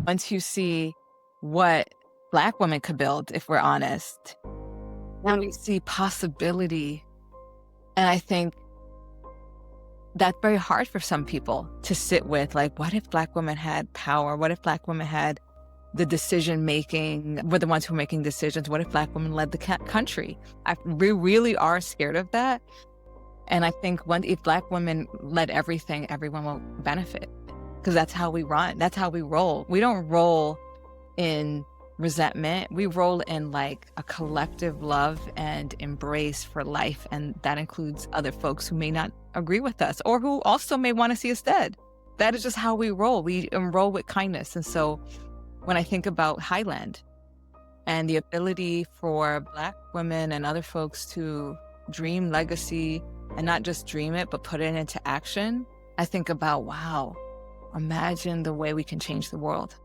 Once you see what Black women could build, if we're honest, then we see possibility. And I think that's very hard for some people to sit with. Like, what if Black women had power? What if Black women had the decision making, were the ones who were making decisions? What if Black women led the country? We really are scared of that. And I think if Black women led everything, everyone will benefit, because that's how we run. That's how we roll. We don't roll in resentment. We roll in like a collective love and embrace for life. And that includes other folks who may not agree with us or who also may want to see us dead. That is just how we roll. We roll with kindness. And so when I think about Highland and the ability for Black women and other folks to dream legacy and not just dream it, but put it into action, I think about, wow, imagine the way we can change the world.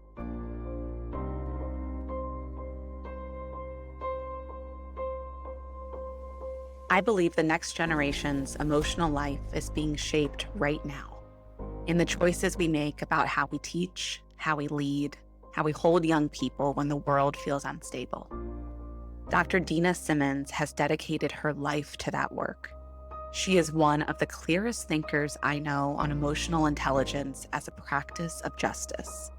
I believe the next generation's emotional life is being shaped right now in the choices we make about how we teach, how we lead, how we hold young people when the world feels unstable. Dr. Dena Simmons has dedicated her life to that work. She is one of the clearest thinkers I know on emotional intelligence as a practice of justice.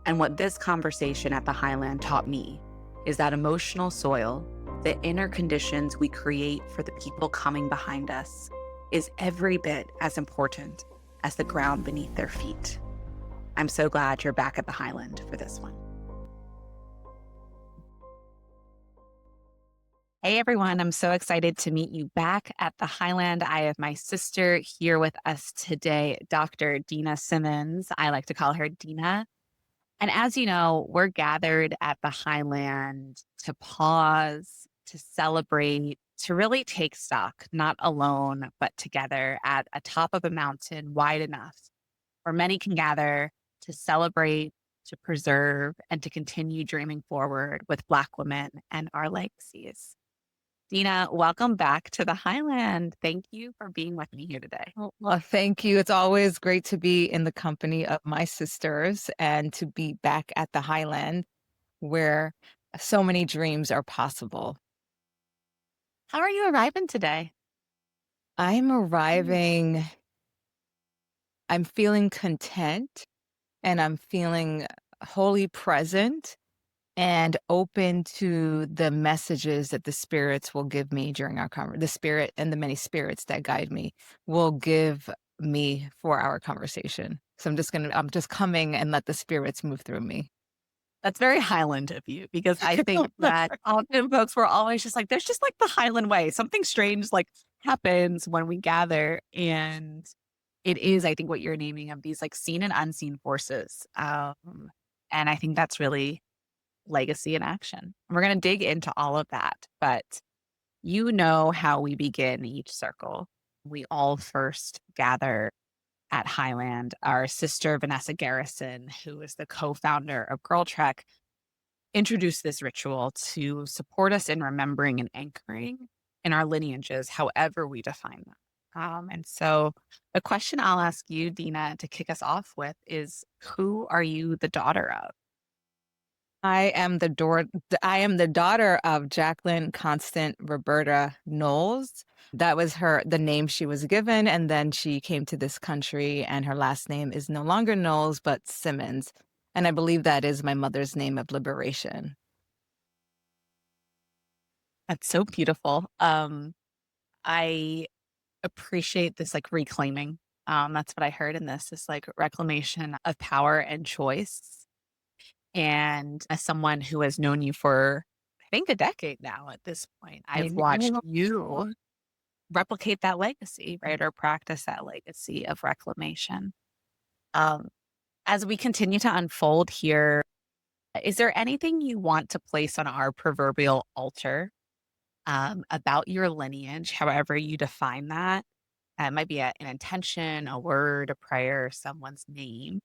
And what this conversation at the Highland taught me is that emotional soil, the inner conditions we create for the people coming behind us, is every bit as important as the ground beneath their feet. I'm so glad you're back at the Highland for this one. Hey everyone, I'm so excited to meet you back at the Highland. I have my sister here with us today, Dr. Dena Simmons. I like to call her Dena. And as you know, we're gathered at the Highland to pause, to celebrate, to really take stock, not alone, but together at a top of a mountain wide enough where many can gather to celebrate, to preserve, and to continue dreaming forward with Black women and our legacies. Dena, welcome back to the Highland. Thank you for being with me here today. Well, thank you. It's always great to be in the company of my sisters and to be back at the Highland where so many dreams are possible. How are you arriving today? I'm arriving, I'm feeling content and I'm feeling wholly present and open to the messages that the spirits will give me during our conversation. The spirit and the many spirits that guide me will give me for our conversation. So I'm just coming and let the spirits move through me. That's very Highland of you, because I think that often folks were always just like, there's just like the Highland way. Something strange like happens when we gather. And it is, I think, what you're naming of these like seen and unseen forces. And I think that's really legacy in action. We're going to dig into all of that. But you know how we begin each circle. We all first gather at Highland. Our sister, Vanessa Garrison, who is the co-founder of Girl Trek, introduced this ritual to support us in remembering and anchoring in our lineages, however we define them. And so the question I'll ask you, Dena, to kick us off with is, who are you the daughter of? I am the daughter of Jacqueline Constant Roberta Knowles. That was the name she was given. And then she came to this country and her last name is no longer Knowles, but Simmons. And I believe that is my mother's name of liberation. That's so beautiful. I appreciate this like reclaiming. That's what I heard in this like reclamation of power and choice. And as someone who has known you for, I think, a decade now at this point, I've watched you replicate that legacy, right? Or practice that legacy of reclamation. As we continue to unfold here, is there anything you want to place on our proverbial altar about your lineage, however you define that? It might be an intention, a word, a prayer, someone's name.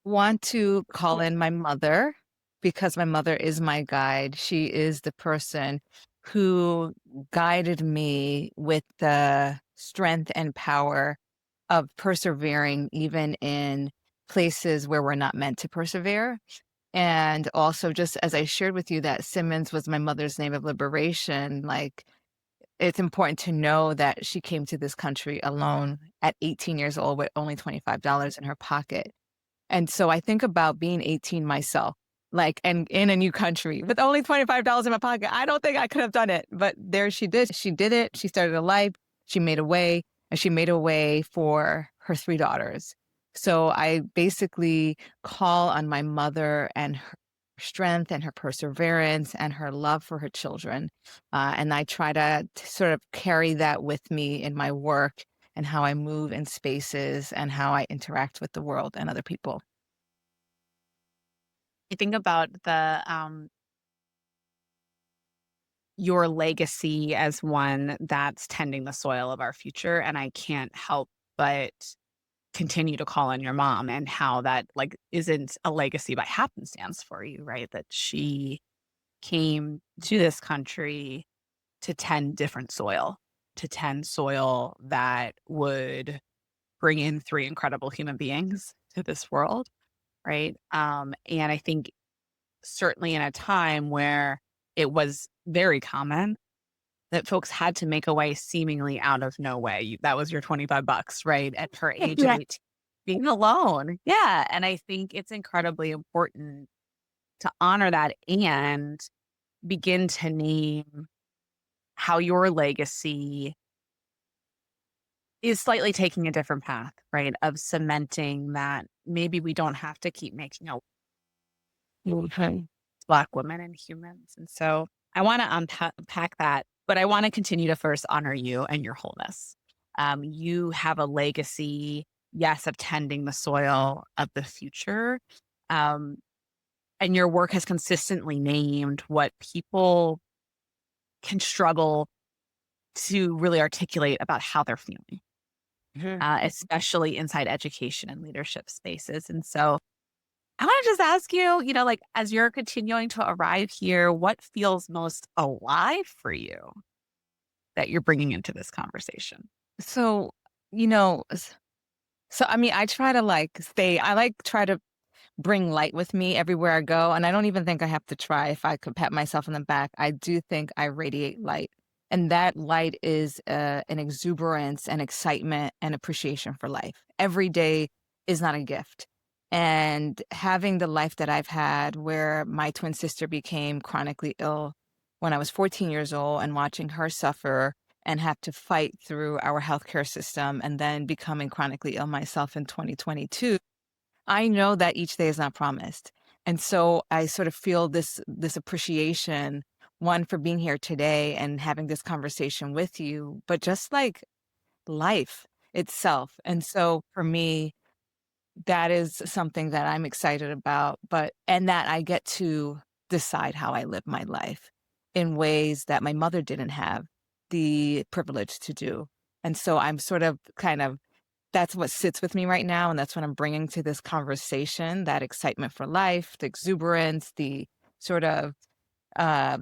Want to call in my mother because my mother is my guide. She is the person who guided me with the strength and power of persevering even in places where we're not meant to persevere. And also, just as I shared with you that Simmons was my mother's name of liberation, like, it's important to know that she came to this country alone at 18 years old with only $25 in her pocket. And so I think about being 18 myself, like, and in a new country with only $25 in my pocket. I don't think I could have done it, but there she did. She did it. She started a life. She made a way, and she made a way for her 3 daughters. So I basically call on my mother and her strength and her perseverance and her love for her children. And I try to sort of carry that with me in my work and how I move in spaces and how I interact with the world and other people. I think about the your legacy as one that's tending the soil of our future, and I can't help but continue to call on your mom and how that, like, isn't a legacy by happenstance for you, right? That she came to this country to tend different soil, to tend soil that would bring in 3 incredible human beings to this world, right? And I think certainly in a time where it was very common that folks had to make a way seemingly out of no way. That was your 25 bucks, right? At her age of Yeah. 18, being alone. Yeah. And I think it's incredibly important to honor that and begin to name how your legacy is slightly taking a different path, right? Of cementing that maybe we don't have to keep making a Okay. Black women and humans. And so I want to unpack that, but I want to continue to first honor you and your wholeness. You have a legacy, yes, of tending the soil of the future. Um, and your work has consistently named what people can struggle to really articulate about how they're feeling, Mhm. especially inside education and leadership spaces. And so I want to just ask you, like, as you're continuing to arrive here, what feels most alive for you that you're bringing into this conversation? So, you know, I mean, I try to try to bring light with me everywhere I go. And I don't even think I have to try. If I could pat myself on the back, I do think I radiate light. And that light is an exuberance and excitement and appreciation for life. Every day is not a gift. And having the life that I've had, where my twin sister became chronically ill when I was 14 years old, and watching her suffer and have to fight through our healthcare system, and then becoming chronically ill myself in 2022, I know that each day is not promised. And so I sort of feel this appreciation, one, for being here today and having this conversation with you, but just like life itself. And so for me, that is something that I'm excited about, and that I get to decide how I live my life in ways that my mother didn't have the privilege to do. And so I'm sort of kind of that's what sits with me right now, and that's what I'm bringing to this conversation, that excitement for life, the exuberance, the sort of, uh,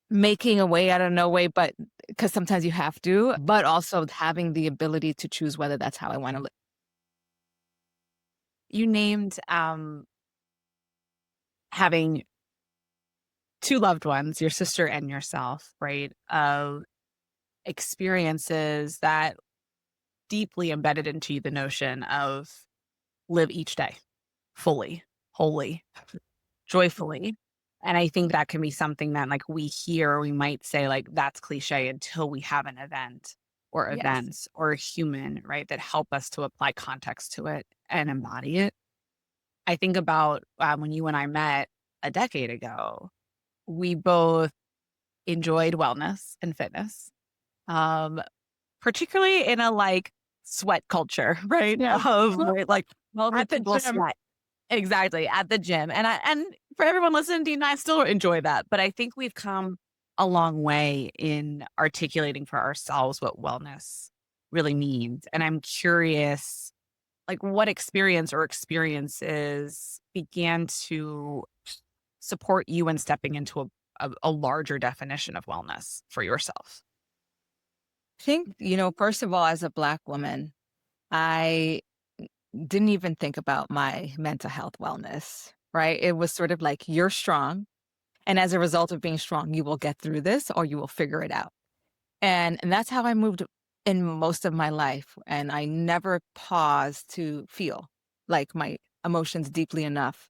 making a way out of no way, but because sometimes you have to, but also having the ability to choose whether that's how I wanna live. You named having two loved ones, your sister and yourself, right? Of experiences that deeply embedded into you the notion of live each day fully, wholly, joyfully. And I think that can be something that, like, we hear, we might say, like, that's cliche until we have an event or Yes. events or a human, right, that help us to apply context to it and embody it. I think about when you and I met a decade ago, we both enjoyed wellness and fitness, um, particularly in a, like, sweat culture, right? Yeah. Of, right, like, well, the At the people gym. sweat. Exactly, at the gym, and for everyone listening, Dean, I still enjoy that, but I think we've come a long way in articulating for ourselves what wellness really means, and I'm curious, like, what experience or experiences began to support you in stepping into a larger definition of wellness for yourself? I think, first of all, as a Black woman, I didn't even think about my mental health wellness, right? It was sort of like, you're strong. And as a result of being strong, you will get through this or you will figure it out. And that's how I moved in most of my life. And I never paused to feel like my emotions deeply enough.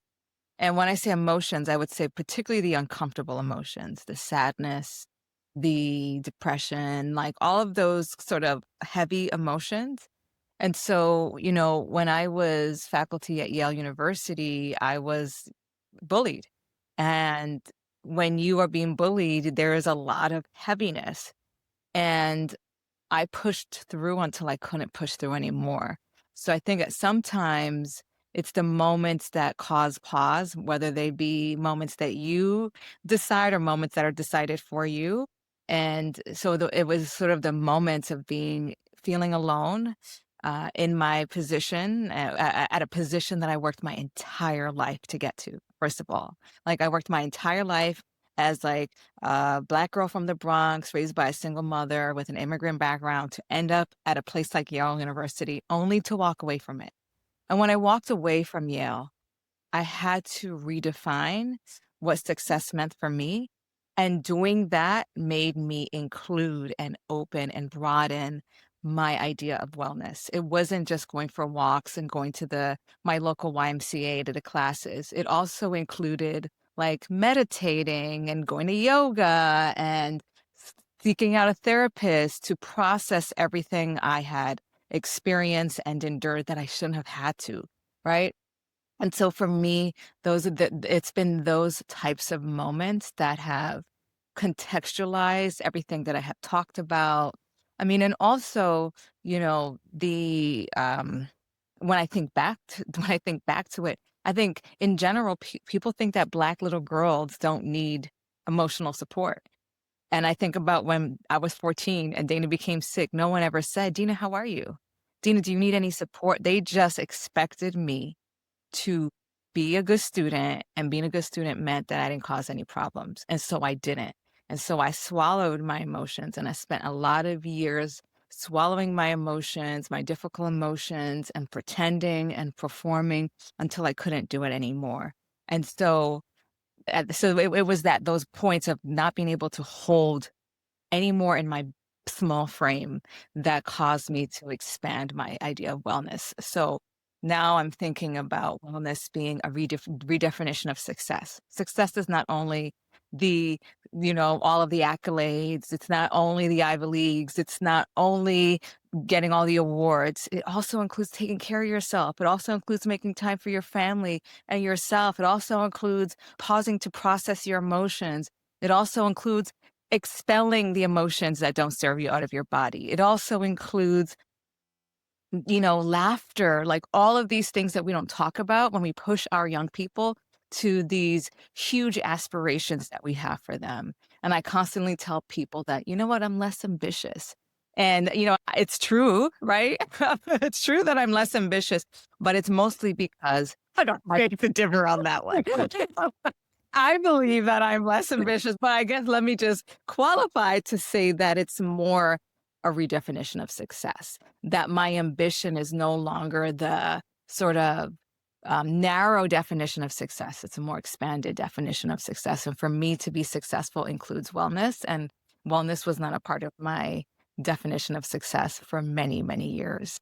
And when I say emotions, I would say particularly the uncomfortable emotions, the sadness, the depression, like all of those sort of heavy emotions. And so, when I was faculty at Yale University, I was bullied. And when you are being bullied, there is a lot of heaviness. And I pushed through until I couldn't push through anymore. So I think that sometimes it's the moments that cause pause, whether they be moments that you decide or moments that are decided for you. And so it was sort of the moments of feeling alone in my position, at a position that I worked my entire life to get to, first of all. Like I worked my entire life as like Black girl from the Bronx, raised by a single mother with an immigrant background, to end up at a place like Yale University, only to walk away from it. And when I walked away from Yale, I had to redefine what success meant for me. And doing that made me include and open and broaden my idea of wellness. It wasn't just going for walks and going to my local YMCA to the classes. It also included like meditating and going to yoga and seeking out a therapist to process everything I had experienced and endured that I shouldn't have had to, right? And so for me, it's been those types of moments that have contextualized everything that I have talked about. I mean, and also, when I think back to when I think back to it, I think in general, people think that Black little girls don't need emotional support. And I think about when I was 14 and Dana became sick, no one ever said, "Dina, how are you? Dina, do you need any support?" They just expected me to be a good student, and being a good student meant that I didn't cause any problems, and so I didn't. And so I swallowed my emotions, and I spent a lot of years swallowing my emotions, my difficult emotions, and pretending and performing until I couldn't do it anymore. And so it was those points of not being able to hold anymore in my small frame that caused me to expand my idea of wellness. So now I'm thinking about wellness being a redefinition of success. Success is not only the, all of the accolades. It's not only the Ivy Leagues. It's not only getting all the awards. It also includes taking care of yourself. It also includes making time for your family and yourself. It also includes pausing to process your emotions. It also includes expelling the emotions that don't serve you out of your body. It also includes, laughter, like all of these things that we don't talk about when we push our young people to these huge aspirations that we have for them. And I constantly tell people that, you know what, I'm less ambitious. And, it's true, right? It's true that I'm less ambitious, but it's mostly because I don't beg to differ on that one. I believe that I'm less ambitious, but I guess let me just qualify to say that it's more a redefinition of success, that my ambition is no longer the sort of narrow definition of success. It's a more expanded definition of success. And for me to be successful includes wellness, and wellness was not a part of my definition of success for many, many years.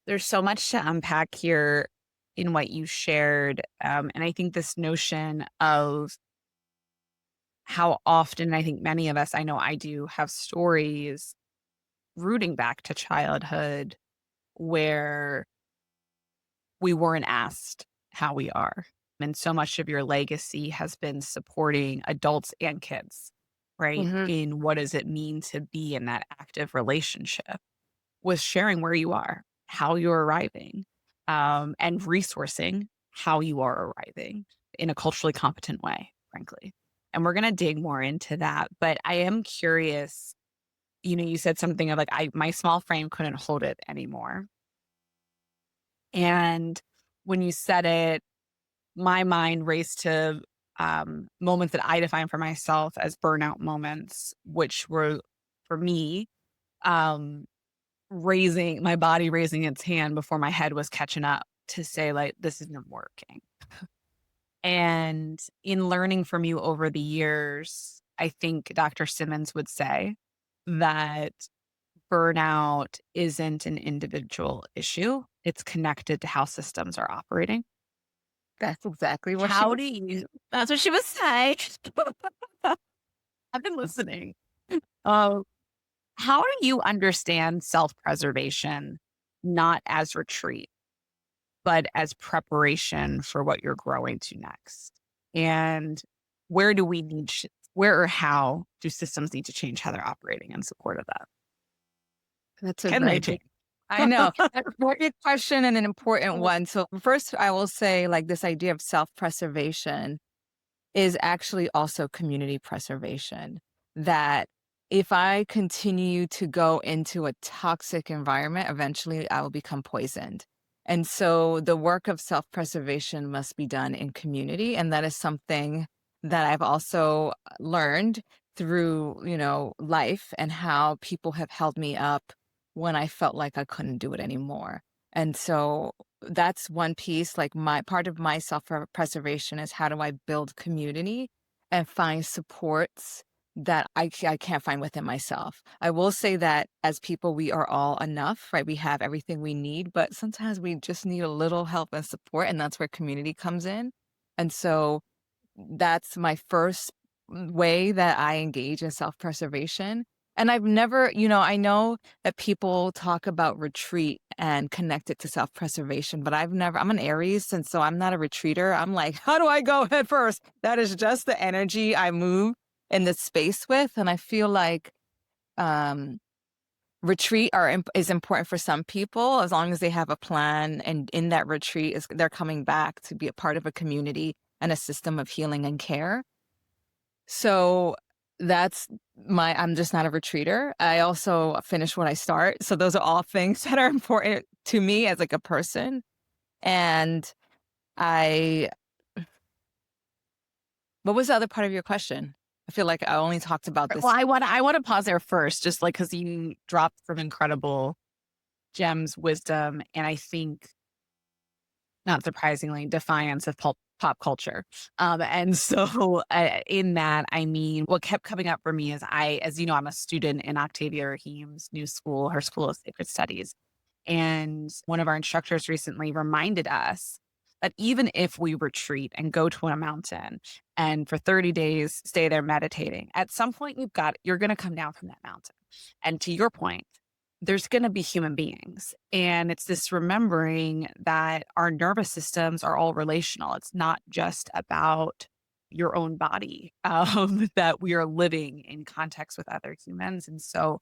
There's so much to unpack here in what you shared. And I think this notion of how often, I think many of us, I know I do, have stories rooting back to childhood where we weren't asked how we are. And so much of your legacy has been supporting adults and kids, right? Hmm. In what does it mean to be in that active relationship with sharing where you are, how you're arriving, and resourcing how you are arriving in a culturally competent way, frankly. And we're going to dig more into that. But I am curious, you said something of like, my small frame couldn't hold it anymore. And when you said it, my mind raced to moments that I define for myself as burnout moments, which were for me, um, my body raising its hand before my head was catching up to say, like, this isn't working. And in learning from you over the years, I think Dr. Simmons would say that burnout isn't an individual issue. It's connected to how systems are operating. That's exactly what she How was. do you That's what she would say. I've been listening. Um, how do you understand self-preservation not as retreat, but as preparation for what you're growing to next? And where do we need where or how do systems need to change how they're operating in support of that? That's a Can very they big. change? I know. That's a very good question and an important one. So first, I will say, like, this idea of self-preservation is actually also community preservation. That if I continue to go into a toxic environment, eventually I will become poisoned. And so the work of self preservation must be done in community. And that is something that I've also learned through, life and how people have held me up when I felt like I couldn't do it anymore. And so that's one piece. Like, my part of my self-preservation is how do I build community and find supports that I can't find within myself. I will say that as people, we are all enough, right? We have everything we need, but sometimes we just need a little help and support, and that's where community comes in. And so that's my first way that I engage in self-preservation. And I've never, I know that people talk about retreat and connect it to self-preservation, but I'm an Aries, and so I'm not a retreater. I'm like, how do I go head first? That is just the energy I move in this space with. And I feel like um, retreat is important for some people as long as they have a plan. And in that retreat, they're coming back to be a part of a community and a system of healing and care. So that's I'm just not a retreater. I also finish what I start. So those are all things that are important to me as like a person. And I, what was the other part of your question? I feel like I only talked about Well, this. I want to pause there first, just like because you dropped some incredible gems, wisdom, and I think, not surprisingly, defiance of pop culture. And so, in that, I mean, what kept coming up for me is as you know, I'm a student in Octavia Rahim's new school, her School of Sacred Studies. And one of our instructors recently reminded us that even if we retreat and go to a mountain and for 30 days stay there meditating, at some point you're going to come down from that mountain. And to your point, there's going to be human beings. And it's this remembering that our nervous systems are all relational. It's not just about your own body, that we are living in context with other humans. And so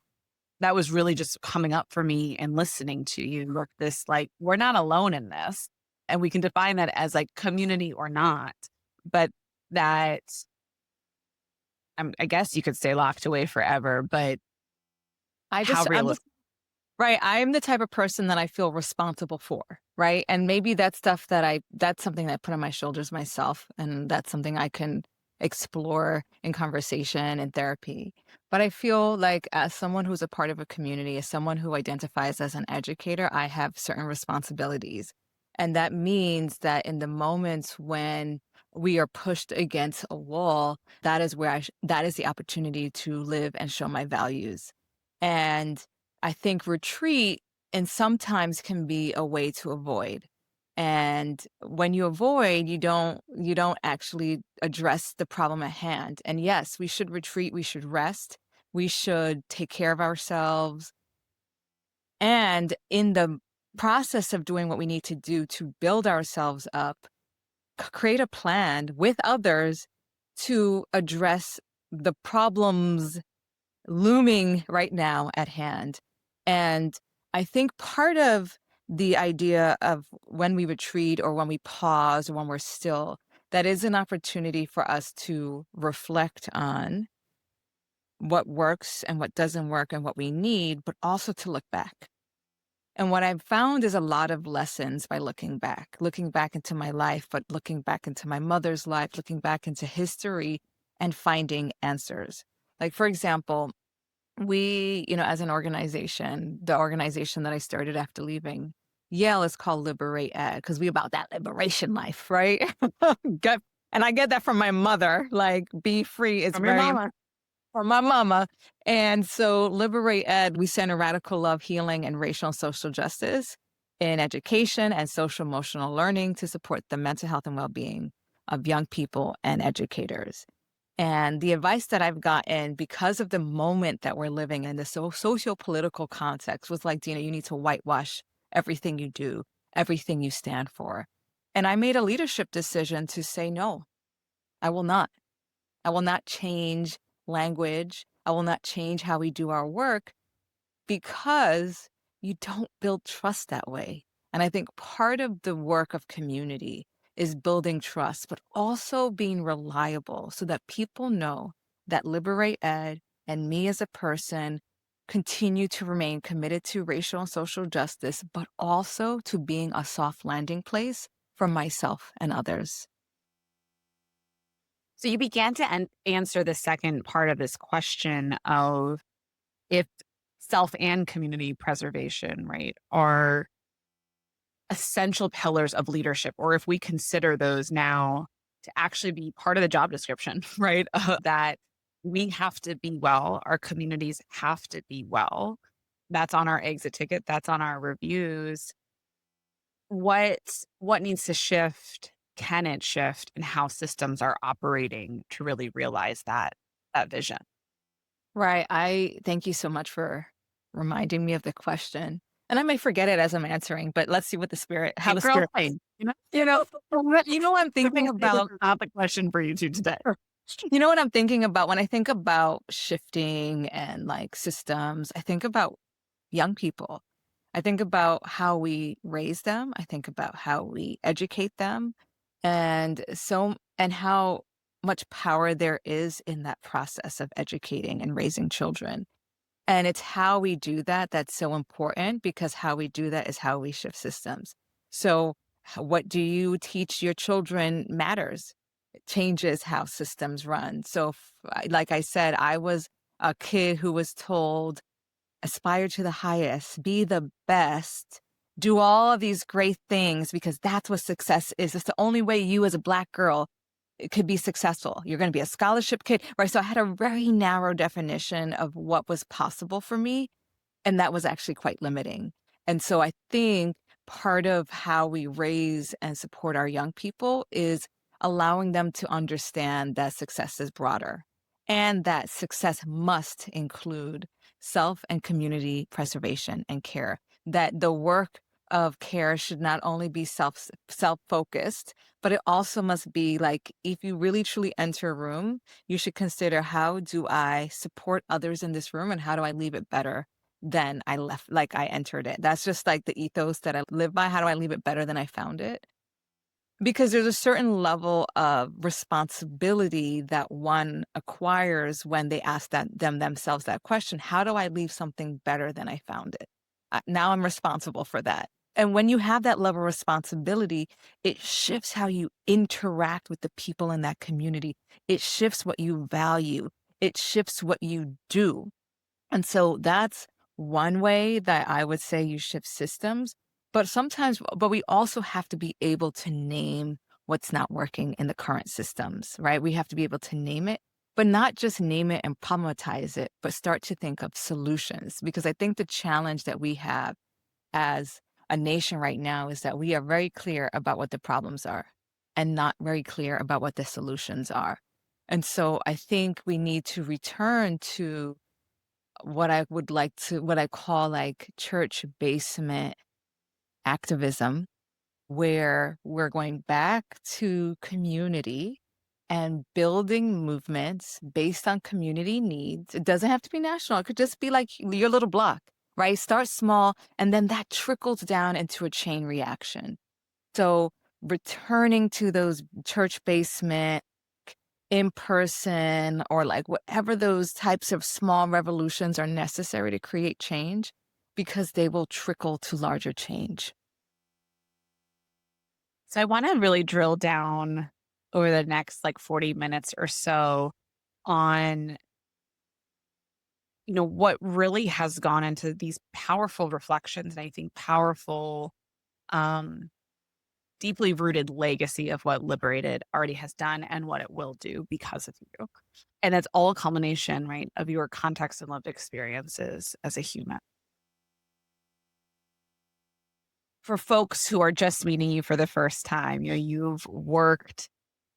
that was really just coming up for me and listening to you. Look, this, like, we're not alone in this. And we can define that as like community or not, but that I guess you could say locked away forever, but how I'm realistic. right. I'm the type of person that I feel responsible for, right? And maybe that's something that I put on my shoulders myself. And that's something I can explore in conversation and therapy. But I feel like, as someone who's a part of a community, as someone who identifies as an educator, I have certain responsibilities. And that means that in the moments when we are pushed against a wall, that is where that is the opportunity to live and show my values. And I think retreat and sometimes can be a way to avoid. And when you avoid, you don't actually address the problem at hand. And yes, we should retreat, we should rest, we should take care of ourselves. And in the process of doing what we need to do to build ourselves up, create a plan with others to address the problems looming right now at hand. And I think part of the idea of when we retreat or when we pause or when we're still, that is an opportunity for us to reflect on what works and what doesn't work and what we need, but also to look back. And what I've found is a lot of lessons by looking back into my life, but looking back into my mother's life, looking back into history and finding answers. Like, for example, we, as an organization, the organization that I started after leaving Yale is called LiberatED because we about that liberation life, right? Get, and I get that from my mother. Like, be free is From your very mama. from my mama. And so Liberate Ed, we center radical love, healing, and racial and social justice in education and social emotional learning to support the mental health and well-being of young people and educators. And the advice that I've gotten because of the moment that we're living in, the socio-political context was like, Dina, you need to whitewash everything you do, everything you stand for. And I made a leadership decision to say, no, I will not. I will not change language. I will not change how we do our work because you don't build trust that way. And I think part of the work of community is building trust, but also being reliable so that people know that Liberate Ed and me as a person continue to remain committed to racial and social justice, but also to being a soft landing place for myself and others. So you began to answer the second part of this question of if self and community preservation, right, are essential pillars of leadership, or if we consider those now to actually be part of the job description, right? That we have to be well, our communities have to be well. That's on our exit ticket, that's on our reviews. What what needs to shift? Can it shift in how systems are operating to really realize that vision? Right. I thank you so much for reminding me of the question. And I may forget it as I'm answering, but let's see what how Hey, the girl, spirit, hey, you know, what I'm let thinking me say this about. is not the question for you two today. You know what I'm thinking about when I think about shifting and like systems, I think about young people. I think about how we raise them. I think about how we educate them and how much power there is in that process of educating and raising children. And it's how we do that that's so important because how we do that is how we shift systems. So, what do you teach your children matters. It changes how systems run. So, like I said, I was a kid who was told, aspire to the highest, be the best, do all of these great things because that's what success is. It's the only way you, as a Black girl, could be successful. You're going to be a scholarship kid, right? So I had a very narrow definition of what was possible for me, and that was actually quite limiting. And so I think part of how we raise and support our young people is allowing them to understand that success is broader and that success must include self and community preservation and care. That the work of care should not only be self-focused, but it also must be like if you really truly enter a room, you should consider how do I support others in this room and how do I leave it better than I left, like I entered it. That's just like the ethos that I live by. How do I leave it better than I found it? Because there's a certain level of responsibility that one acquires when they ask themselves that question. How do I leave something better than I found it? Now I'm responsible for that. And when you have that level of responsibility, it shifts how you interact with the people in that community. It shifts what you value. It shifts what you do. And so that's one way that I would say you shift systems. But we also have to be able to name what's not working in the current systems, right? We have to be able to name it, but not just name it and problematize it, but start to think of solutions. Because I think the challenge that we have as a nation right now is that we are very clear about what the problems are and not very clear about what the solutions are. And so I think we need to return to what I call like church basement activism, where we're going back to community and building movements based on community needs. It doesn't have to be national. It could just be like your little block, right? Start small, and then that trickles down into a chain reaction. So returning to those church basement in person or like whatever those types of small revolutions are necessary to create change because they will trickle to larger change. So I want to really drill down over the next like 40 minutes or so on what really has gone into these powerful reflections, and I think powerful, um, deeply rooted legacy of what Liberated already has done and what it will do because of you. And it's all a culmination, right, of your context and lived experiences as a human. For folks who are just meeting you for the first time, you've worked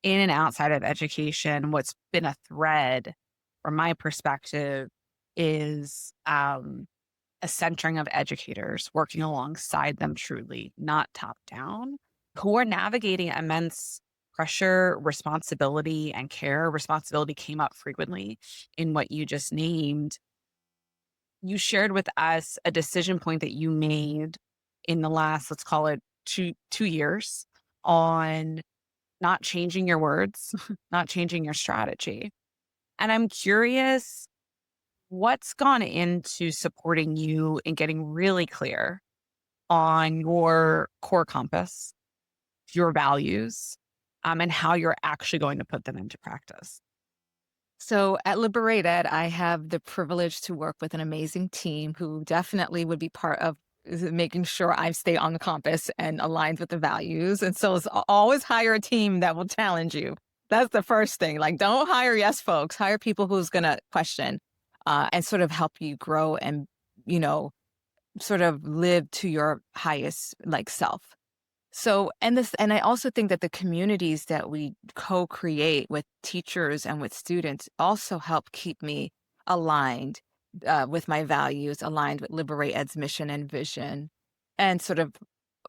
in and outside of education. What's been a thread from my perspective is a centering of educators working alongside them truly, not top down, who are navigating immense pressure, responsibility, and care. Responsibility came up frequently in what you just named. You shared with us a decision point that you made in the last, let's call it two years, on not changing your words, not changing your strategy. And I'm curious, what's gone into supporting you in getting really clear on your core compass, your values, and how you're actually going to put them into practice? So at LiberatED, I have the privilege to work with an amazing team who definitely would be part of making sure I stay on the compass and aligned with the values. And so always hire a team that will challenge you. That's the first thing. Like, don't hire yes folks. Hire people who's going to question and sort of help you grow and, you know, sort of live to your highest like self. So, and I also think that the communities that we co-create with teachers and with students also help keep me aligned with my values, aligned with LiberatED's mission and vision, and sort of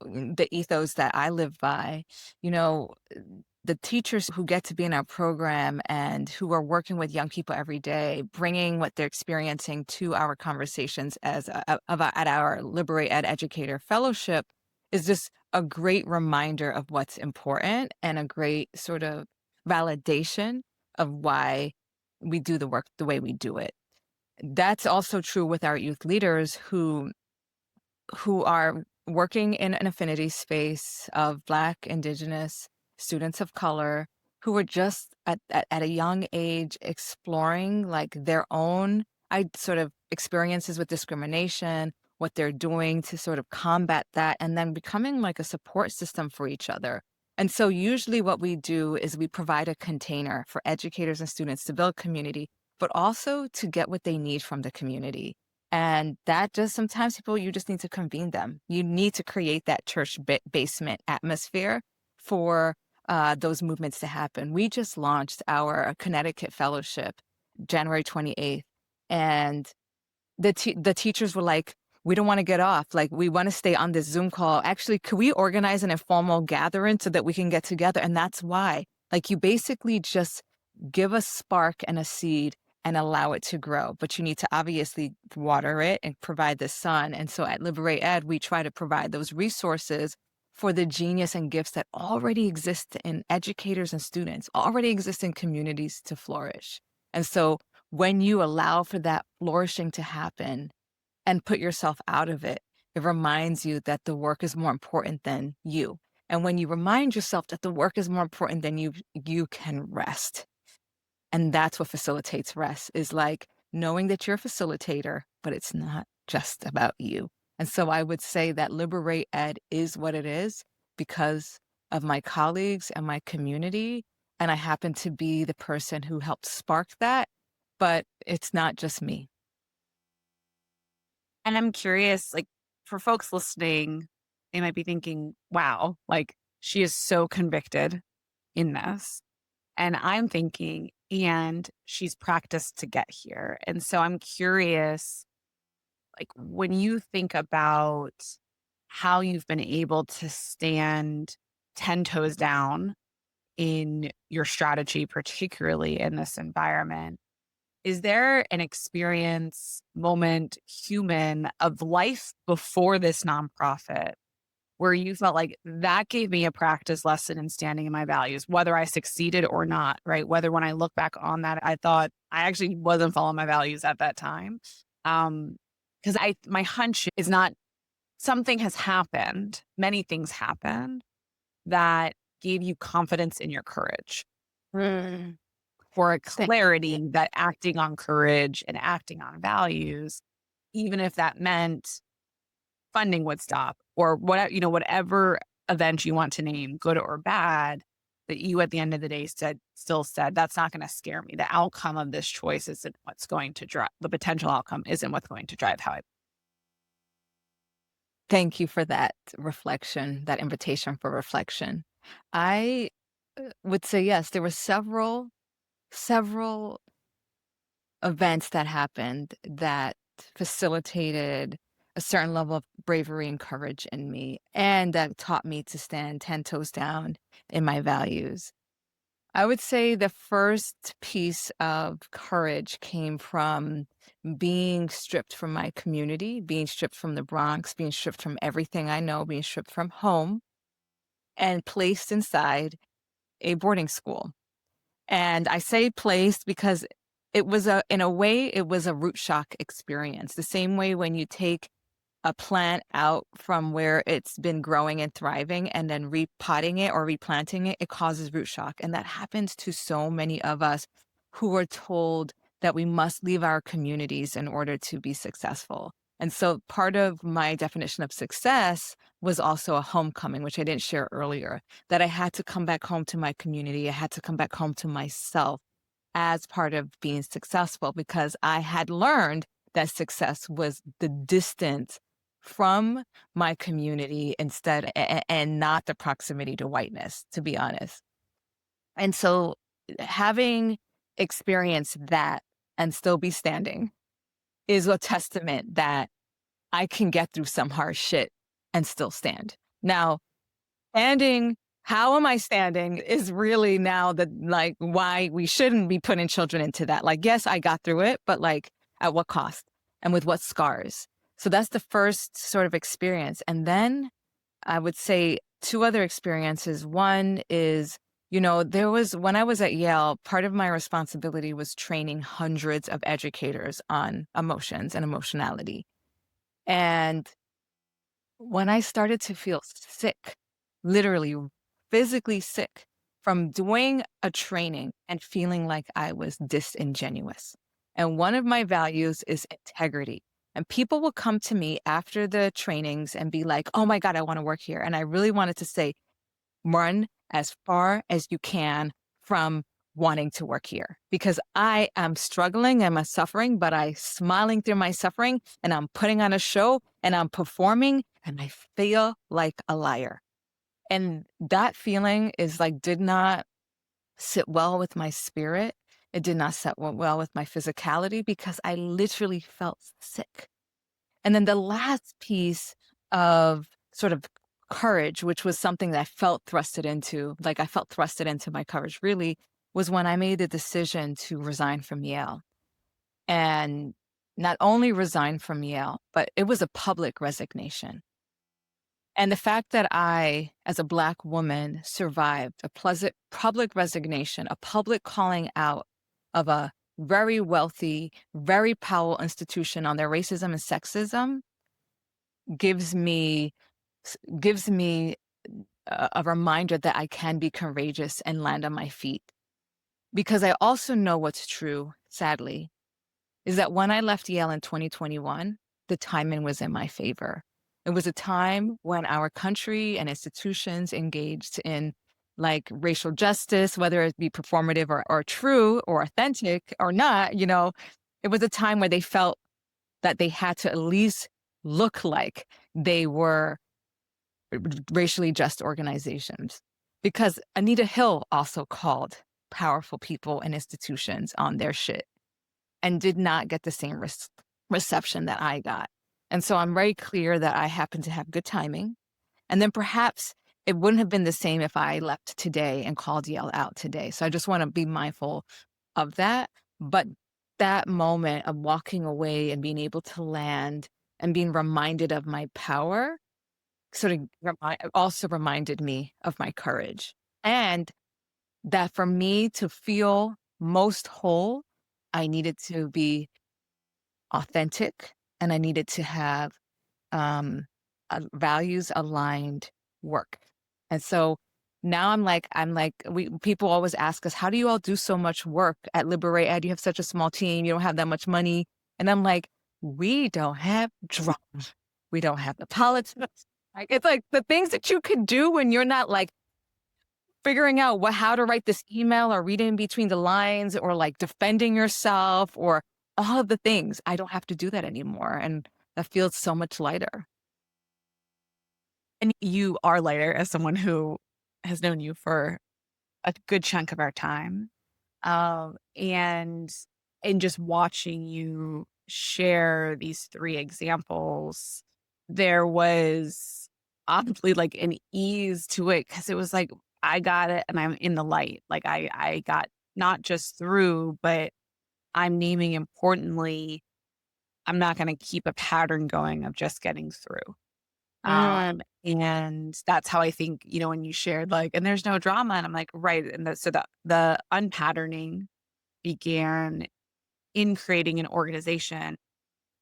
the ethos that I live by. You know, the teachers who get to be in our program and who are working with young people every day, bringing what they're experiencing to our conversations at our LiberatED Educator Fellowship is just a great reminder of what's important and a great sort of validation of why we do the work the way we do it. That's also true with our youth leaders who are working in an affinity space of Black, Indigenous, students of color who are just at a young age exploring like their own sort of experiences with discrimination, what they're doing to sort of combat that, and then becoming like a support system for each other. And so usually what we do is we provide a container for educators and students to build community, but also to get what they need from the community. And that just sometimes people, you just need to convene them. You need to create that church basement atmosphere for those movements to happen. We just launched our Connecticut Fellowship January 28th. And the teachers were like, we don't want to get off. Like, we want to stay on this Zoom call. Actually, could we organize an informal gathering so that we can get together? And that's why. Like, you basically just give a spark and a seed and allow it to grow. But you need to obviously water it and provide the sun. And so at LiberatED, we try to provide those resources for the genius and gifts that already exist in educators and students, already exist in communities to flourish. And so when you allow for that flourishing to happen and put yourself out of it, it reminds you that the work is more important than you. And when you remind yourself that the work is more important than you can rest. And that's what facilitates rest is like knowing that you're a facilitator, but it's not just about you. And so I would say that Liberate Ed is what it is because of my colleagues and my community. And I happen to be the person who helped spark that, but it's not just me. And I'm curious, like, for folks listening, they might be thinking, wow, like, she is so convicted in this. And I'm thinking, and she's practiced to get here. And so I'm curious, like, when you think about how you've been able to stand 10 toes down in your strategy, particularly in this environment, is there an experience, moment, human of life before this nonprofit where you felt like that gave me a practice lesson in standing in my values, whether I succeeded or not, right? Whether when I look back on that, I thought I actually wasn't following my values at that time. Because my hunch is not something has happened, many things happened that gave you confidence in your courage. Mm. for a Thank you. clarity that acting on courage and acting on values, even if that meant funding would stop or whatever, whatever event you want to name, good or bad, that you at the end of the day still said, that's not going to scare me. The outcome of this choice isn't what's going to drive the potential outcome isn't what's going to drive how I. Thank you for that reflection, that invitation for reflection. I would say yes, there were several events that happened that facilitated a certain level of bravery and courage in me, and that taught me to stand 10 toes down in my values. I would say the first piece of courage came from being stripped from my community, being stripped from the Bronx, being stripped from everything I know, being stripped from home, and placed inside a boarding school. And I say placed because in a way, it was a root shock experience. The same way when you take a plant out from where it's been growing and thriving and then repotting it or replanting it, it causes root shock. And that happens to so many of us who are told that we must leave our communities in order to be successful. And so part of my definition of success was also a homecoming, which I didn't share earlier, that I had to come back home to my community. I had to come back home to myself as part of being successful because I had learned that success was the distance from my community instead and not the proximity to whiteness, to be honest. And so having experienced that and still be standing is a testament that I can get through some hard shit and still stand. Now, standing, how am I standing is really now the like why we shouldn't be putting children into that. Like, yes, I got through it, but like at what cost and with what scars? So that's the first sort of experience. And then I would say two other experiences. One is, there was when I was at Yale, part of my responsibility was training hundreds of educators on emotions and emotionality. And when I started to feel sick, literally physically sick from doing a training and feeling like I was disingenuous. And one of my values is integrity. And people will come to me after the trainings and be like, oh my God, I want to work here. And I really wanted to say, run as far as you can from wanting to work here because I am struggling, I'm suffering, but I smiling through my suffering and I'm putting on a show and I'm performing and I feel like a liar. And that feeling is like, did not sit well with my spirit. It did not sit well with my physicality because I literally felt sick. And then the last piece of sort of courage, which was something that I felt thrusted into, like I felt thrusted into my courage really, was when I made the decision to resign from Yale. And not only resign from Yale, but it was a public resignation. And the fact that I, as a Black woman, survived a pleasant public resignation, a public calling out of a very wealthy, very powerful institution on their racism and sexism gives me gives me a reminder that I can be courageous and land on my feet. Because I also know what's true, sadly, is that when I left Yale in 2021, the timing was in my favor. It was a time when our country and institutions engaged in like racial justice, whether it be performative or true or authentic or not, it was a time where they felt that they had to at least look like they were racially just organizations. Because Anita Hill also called powerful people and institutions on their shit and did not get the same reception that I got. And so I'm very clear that I happen to have good timing. And then perhaps it wouldn't have been the same if I left today and called Yale out today. So I just want to be mindful of that. But that moment of walking away and being able to land and being reminded of my power sort of also reminded me of my courage. And that for me to feel most whole, I needed to be authentic and I needed to have values aligned work. And so Now we people always ask us, "How do you all do so much work at LiberatED? You have such a small team, you don't have that much money." And I'm like, "We don't have drama. We don't have the politics." Like, it's like the things that you could do when you're not, like, figuring out how to write this email or reading between the lines or, like, defending yourself or all of the things. I don't have to do that anymore, and that feels so much lighter. And you are lighter as someone who has known you for a good chunk of our time. And in just watching you share these 3 examples, there was obviously like an ease to it because it was like, I got it and I'm in the light. Like I got not just through, but I'm naming importantly, I'm not going to keep a pattern going of just getting through. Mm. And that's how I think, when you shared like, and there's no drama, and I'm like, right. And so the unpatterning began in creating an organization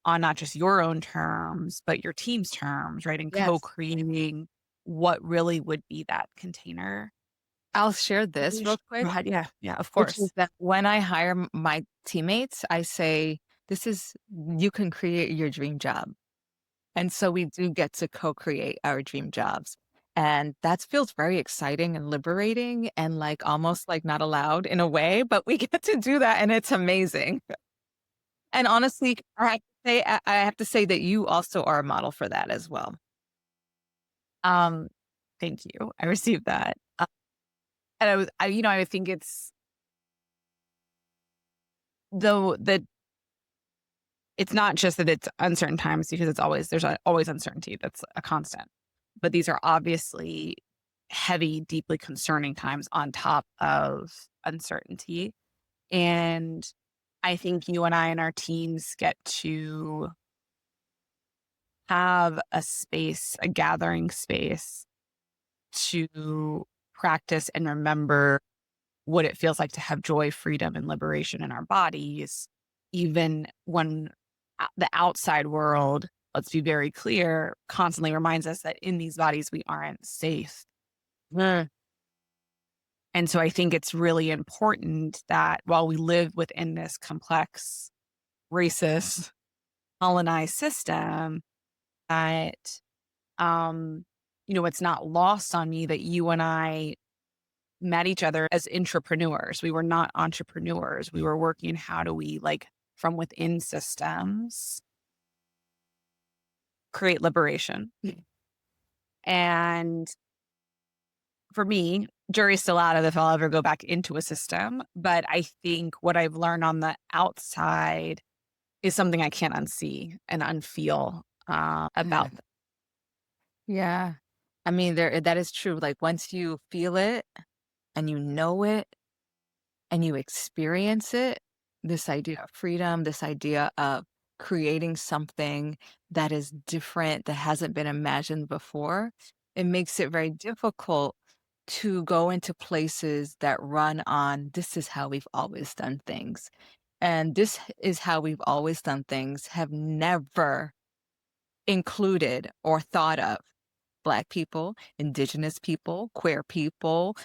on not just your own terms, but your team's terms, right? And Yes. co-creating what really would be that container. I'll share this Yeesh. real Go quick, ahead. Yeah. Yeah. Of which is course. that when I hire my teammates, I say, you can create your dream job. And so we do get to co-create our dream jobs. And that feels very exciting and liberating and like almost like not allowed in a way, but we get to do that and it's amazing. And honestly, I have to say that you also are a model for that as well. Um, Thank you. I received that. And I think it's not just that it's uncertain times because always uncertainty. That's a constant. But these are obviously heavy, deeply concerning times on top of uncertainty. And I think you and I and our teams get to have a space, a gathering space to practice and remember what it feels like to have joy, freedom, and liberation in our bodies, even when the outside world, let's be very clear, constantly reminds us that in these bodies we aren't safe. Mm. And so I think it's really important that while we live within this complex, racist, colonized system, that it's not lost on me that you and I met each other as intrapreneurs. We were not entrepreneurs. We were working how do we like from within systems create liberation. And for me, jury's still out of if I'll ever go back into a system. But I think what I've learned on the outside is something I can't unsee and unfeel about. Mm. Yeah. I mean, that is true. Like once you feel it and you know it and you experience it, this idea of freedom, this idea of creating something that is different, that hasn't been imagined before, it makes it very difficult to go into places that run on this is how we've always done things. And this is how we've always done things have never included or thought of Black people, indigenous people, queer people,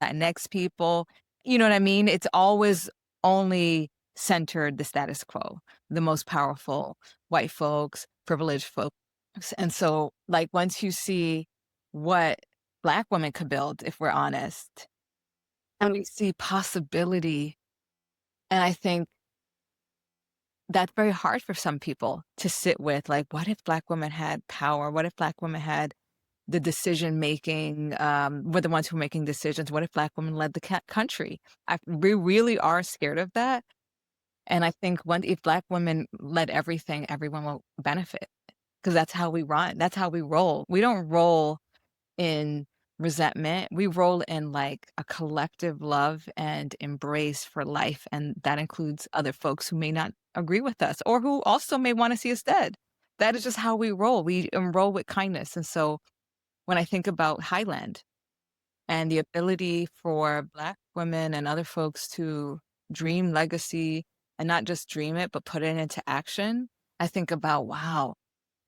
Latinx people, you know what I mean? It's always only centered the status quo, the most powerful white folks, privileged folks. And so, like, once you see what Black women could build, if we're honest, and we see possibility, and I think that's very hard for some people to sit with. Like, what if Black women had power? What if Black women had the decision making, we're the ones who are making decisions. What if Black women led the country? We really are scared of that. And I think if Black women led everything, everyone will benefit because that's how we run. That's how we roll. We don't roll in resentment. We roll in like a collective love and embrace for life. And that includes other folks who may not agree with us or who also may want to see us dead. That is just how we roll. We roll with kindness. And so when I think about Highland and the ability for Black women and other folks to dream legacy and not just dream it, but put it into action, I think about, wow,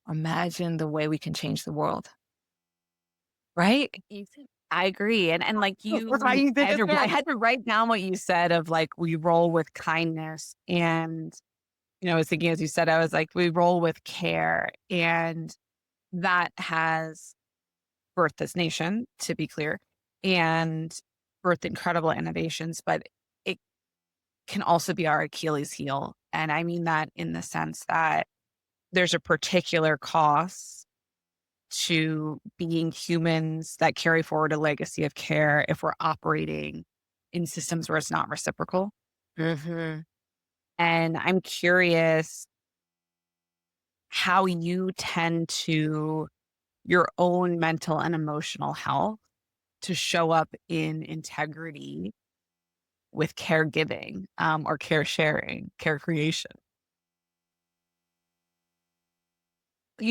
imagine the way we can change the world, right? I agree. And like Right, you did it I right. had to write down what you said of like we roll with kindness. And, I was thinking as you said, I was like, we roll with care. And that has birthed this nation, to be clear, and birthed incredible innovations, but it can also be our Achilles heel. And I mean that in the sense that there's a particular cost to being humans that carry forward a legacy of care if we're operating in systems where it's not reciprocal. Mhm. And I'm curious how you tend to your own mental and emotional health to show up in integrity with caregiving, or care sharing, care creation.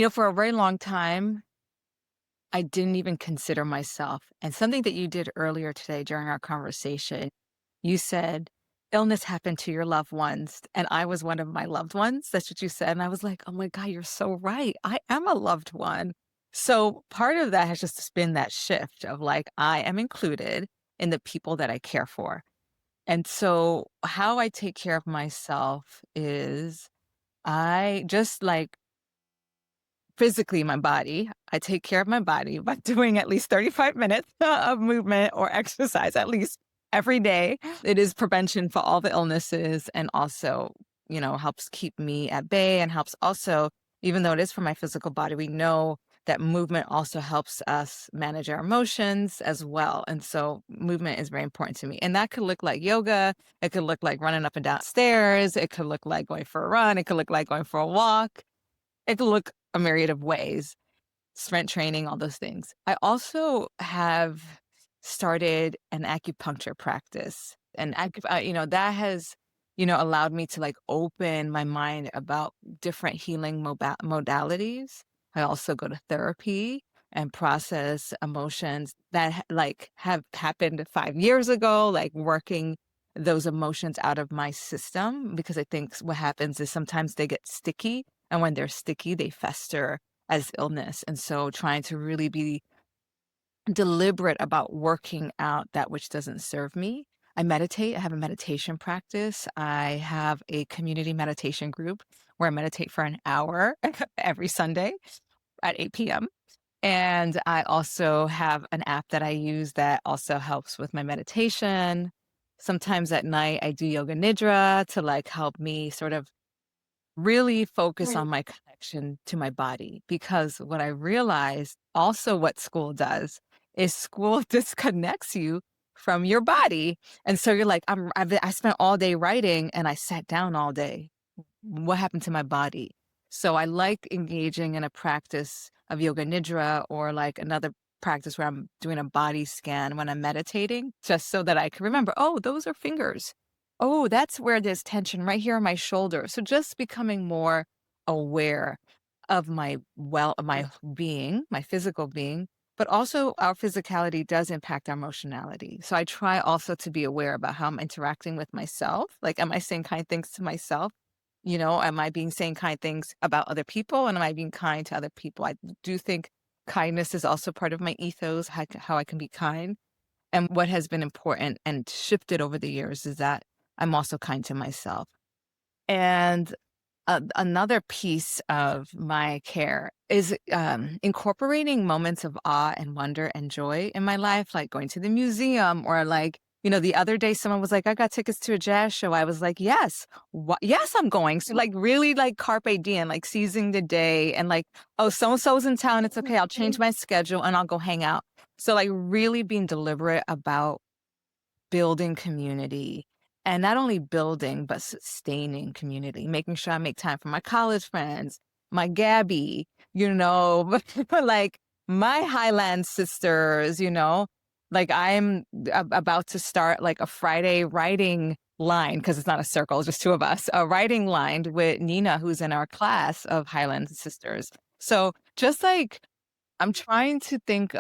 For a very long time, I didn't even consider myself. And something that you did earlier today during our conversation, you said, illness happened to your loved ones. And I was one of my loved ones. That's what you said. And I was like, oh my God, you're so right. I am a loved one. So part of that has just been that shift of like, I am included in the people that I care for. And so how I take care of myself is I just like physically my body. I take care of my body by doing at least 35 minutes of movement or exercise at least every day. It is prevention for all the illnesses and also, helps keep me at bay and helps also, even though it is for my physical body, we know that movement also helps us manage our emotions as well. And so movement is very important to me. And that could look like yoga. It could look like running up and down stairs. It could look like going for a run. It could look like going for a walk. It could look a myriad of ways, strength training, all those things. I also have started an acupuncture practice, and that has, allowed me to like open my mind about different healing modalities. I also go to therapy and process emotions that like have happened 5 years ago, like working those emotions out of my system because I think what happens is sometimes they get sticky, and when they're sticky, they fester as illness. And so trying to really be deliberate about working out that which doesn't serve me. I meditate. I have a meditation practice. I have a community meditation group where I meditate for an hour every Sunday at 8 p.m. And I also have an app that I use that also helps with my meditation. Sometimes at night I do yoga nidra to like help me sort of really focus on my connection to my body, because what I realized also what school does is school disconnects you from your body. And so you're like, I spent all day writing and I sat down all day. What happened to my body? So I like engaging in a practice of yoga nidra or like another practice where I'm doing a body scan when I'm meditating, just so that I can remember, oh, those are fingers. Oh, that's where there's tension right here on my shoulder. So just becoming more aware of my being, my physical being, but also our physicality does impact our emotionality. So I try also to be aware about how I'm interacting with myself. Like, am I saying kind things to myself? Am I being saying kind things about other people? And am I being kind to other people? I do think kindness is also part of my ethos, how I can be kind. And what has been important and shifted over the years is that I'm also kind to myself. And another piece of my care is incorporating moments of awe and wonder and joy in my life, like going to the museum or like, the other day someone was like, I got tickets to a jazz show. I was like, yes, yes, I'm going. So like really like carpe diem, like seizing the day and like, oh, so-and-so's in town. It's okay. I'll change my schedule and I'll go hang out. So like really being deliberate about building community, and not only building, but sustaining community, making sure I make time for my college friends, my Gabby, but like my Highland sisters, like I'm about to start like a Friday writing line because it's not a circle, it's just two of us, a writing line with Nina, who's in our class of Highland sisters. So just like I'm trying to think,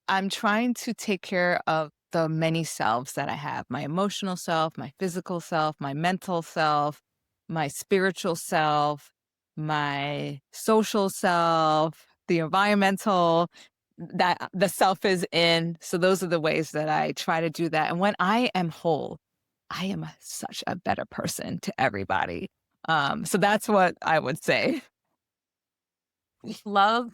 I'm trying to take care of the many selves that I have, my emotional self, my physical self, my mental self, my spiritual self, my social self, the environmental. that the self is in. So those are the ways that I try to do that. And when I am whole, I am such a better person to everybody. So that's what I would say. Love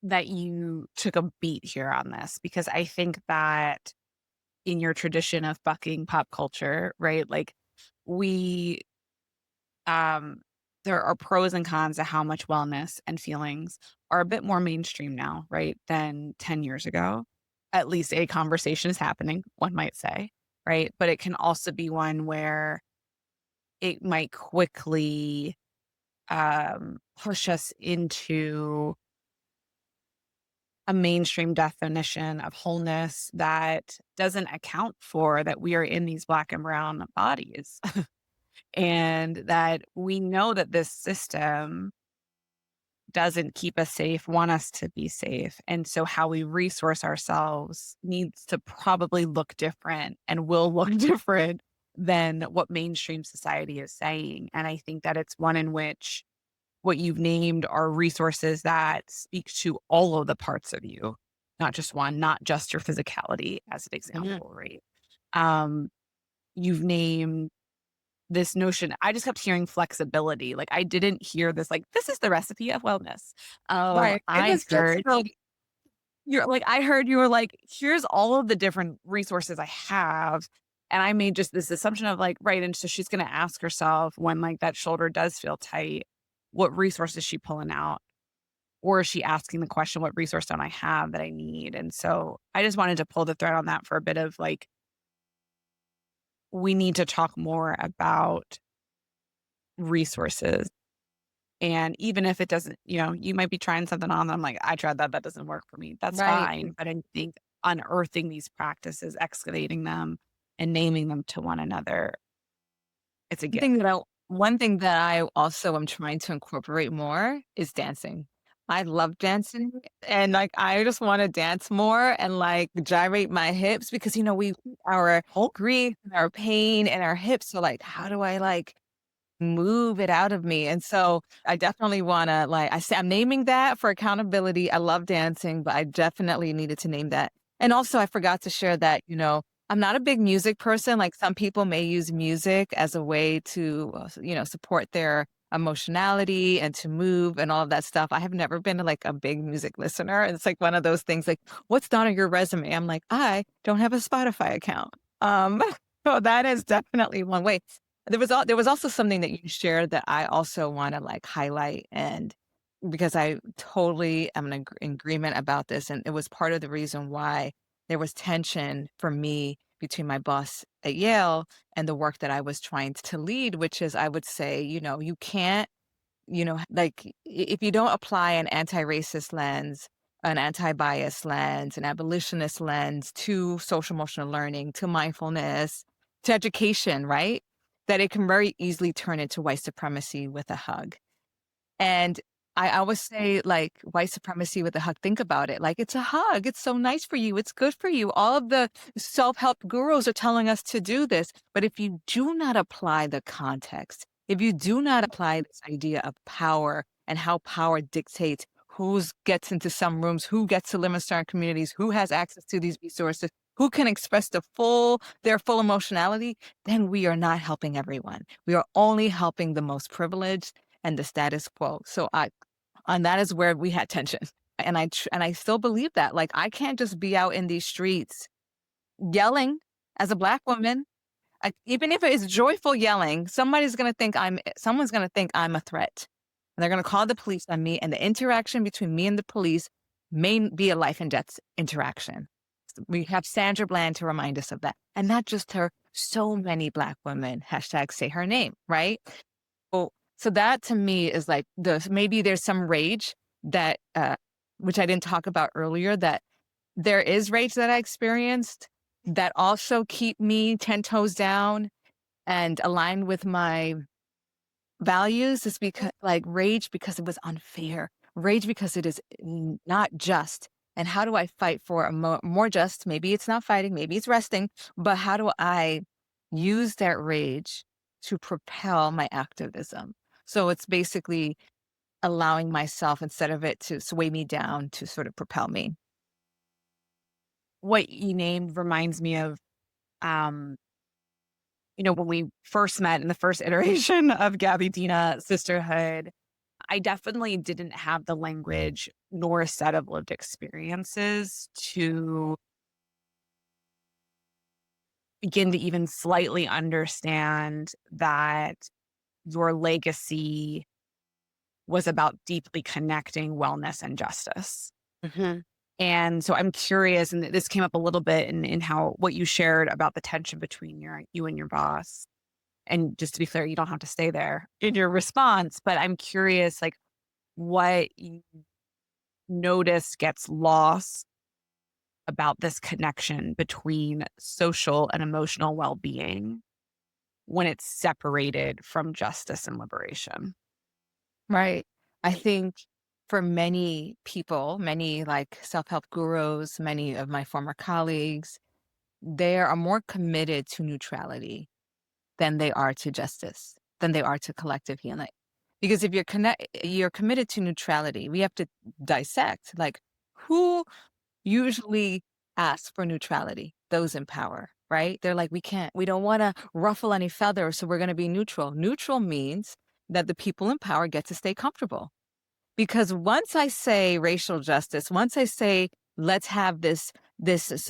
that you took a beat here on this because I think that in your tradition of bucking pop culture, right? Like we um there are pros and cons to how much wellness and feelings are a bit more mainstream now, right, than 10 years ago. At least a conversation is happening, one might say, right? But it can also be one where it might quickly push us into a mainstream definition of wholeness that doesn't account for that we are in these black and brown bodies and that we know that this system doesn't keep us safe, want us to be safe. And so how we resource ourselves needs to probably look different and will look different than what mainstream society is saying. And I think that it's one in which what you've named are resources that speak to all of the parts of you, not just one, not just your physicality as an Mhm. example, right? Um, you've named this notion. I just kept hearing flexibility. Like I didn't hear this, like, this is the recipe of wellness. Right. It I is heard flexibility. I heard you were like, here's all of the different resources I have. And I made just this assumption of like, right. And so she's gonna ask herself when like that shoulder does feel tight, what resource is she pulling out? Or is she asking the question, what resource don't I have that I need? And so I just wanted to pull the thread on that for a bit of like, we need to talk more about resources. And even if it doesn't, you might be trying something on. I'm like, I tried that. That doesn't work for me. That's Right. fine. But I think unearthing these practices, excavating them, and naming them to one another, it's a One gift. thing that I one thing that I also am trying to incorporate more is dancing. I love dancing, and, like, I just wanna dance more and, like, gyrate my hips because, we our whole grief and our pain and our hips, so, like, how do I, like, move it out of me? And so, I definitely wanna, like I say I'm naming that for accountability. I love dancing, but I definitely needed to name that. And also, I forgot to share that, I'm not a big music person. Like, some people may use music as a way to, support their emotionality and to move and all of that stuff. I have never been, like, a big music listener. It's like one of those things like, "What's not on your resume?" I'm like, "I don't have a Spotify account." Um, so that is definitely one way. There was also something that you shared that I also wanna, like, highlight, and because I totally am in agreement about this, and it was part of the reason why there was tension for me between my boss at Yale and the work that I was trying to lead, which is I would say, you can't, like, if you don't apply an anti-racist lens, an anti-bias lens, an abolitionist lens to social emotional learning, to mindfulness, to education, right? That it can very easily turn into white supremacy with a hug. And I always say, like, white supremacy with a hug, think about it. Like, it's a hug. It's so nice for you. It's good for you. All of the self-help gurus are telling us to do this. But if you do not apply the context, if you do not apply this idea of power and how power dictates who gets into some rooms, who gets to live in certain communities, who has access to these resources, who can express their full emotionality, then we are not helping everyone. We are only helping the most privileged and the status quo. So and that is where we had tension. And I still believe that. Like, I can't just be out in these streets yelling as a Black woman. Even if it is joyful yelling, someone's gonna think I'm a threat. And they're gonna call the police on me, and the interaction between me and the police may be a life and death interaction. We have Sandra Bland to remind us of that. And not just her, so many Black women, hashtag say her name, right? So that to me is like maybe there's some rage that, which I didn't talk about earlier, that there is rage that I experienced that also keep me 10 toes down and aligned with my values is because like rage because it was unfair, rage because it is not just. And how do I fight for a more just? Maybe it's not fighting, maybe it's resting, but how do I use that rage to propel my activism? So it's basically allowing myself instead of it to sway me down to sort of propel me. what you named reminds me of, um, when we first met in the first iteration of Gabby Dena Sisterhood, I definitely didn't have the language nor a set of lived experiences to begin to even slightly understand that your legacy was about deeply connecting wellness and justice. Mhm. And so I'm curious, and this came up a little bit in how what you shared about the tension between you and your boss. And just to be clear, you don't have to stay there in your response, but I'm curious, like what you notice gets lost about this connection between social and emotional well-being when it's separated from justice and liberation. Right. I think for many people, many like self-help gurus, many of my former colleagues, they are more committed to neutrality than they are to justice, than they are to collective healing. Because if you're committed to neutrality, we have to dissect like who usually asks for neutrality? Those in power, right? They're like, we don't want to ruffle any feathers, so we're going to be neutral. Neutral means that the people in power get to stay comfortable. Because once I say racial justice, once I say let's have this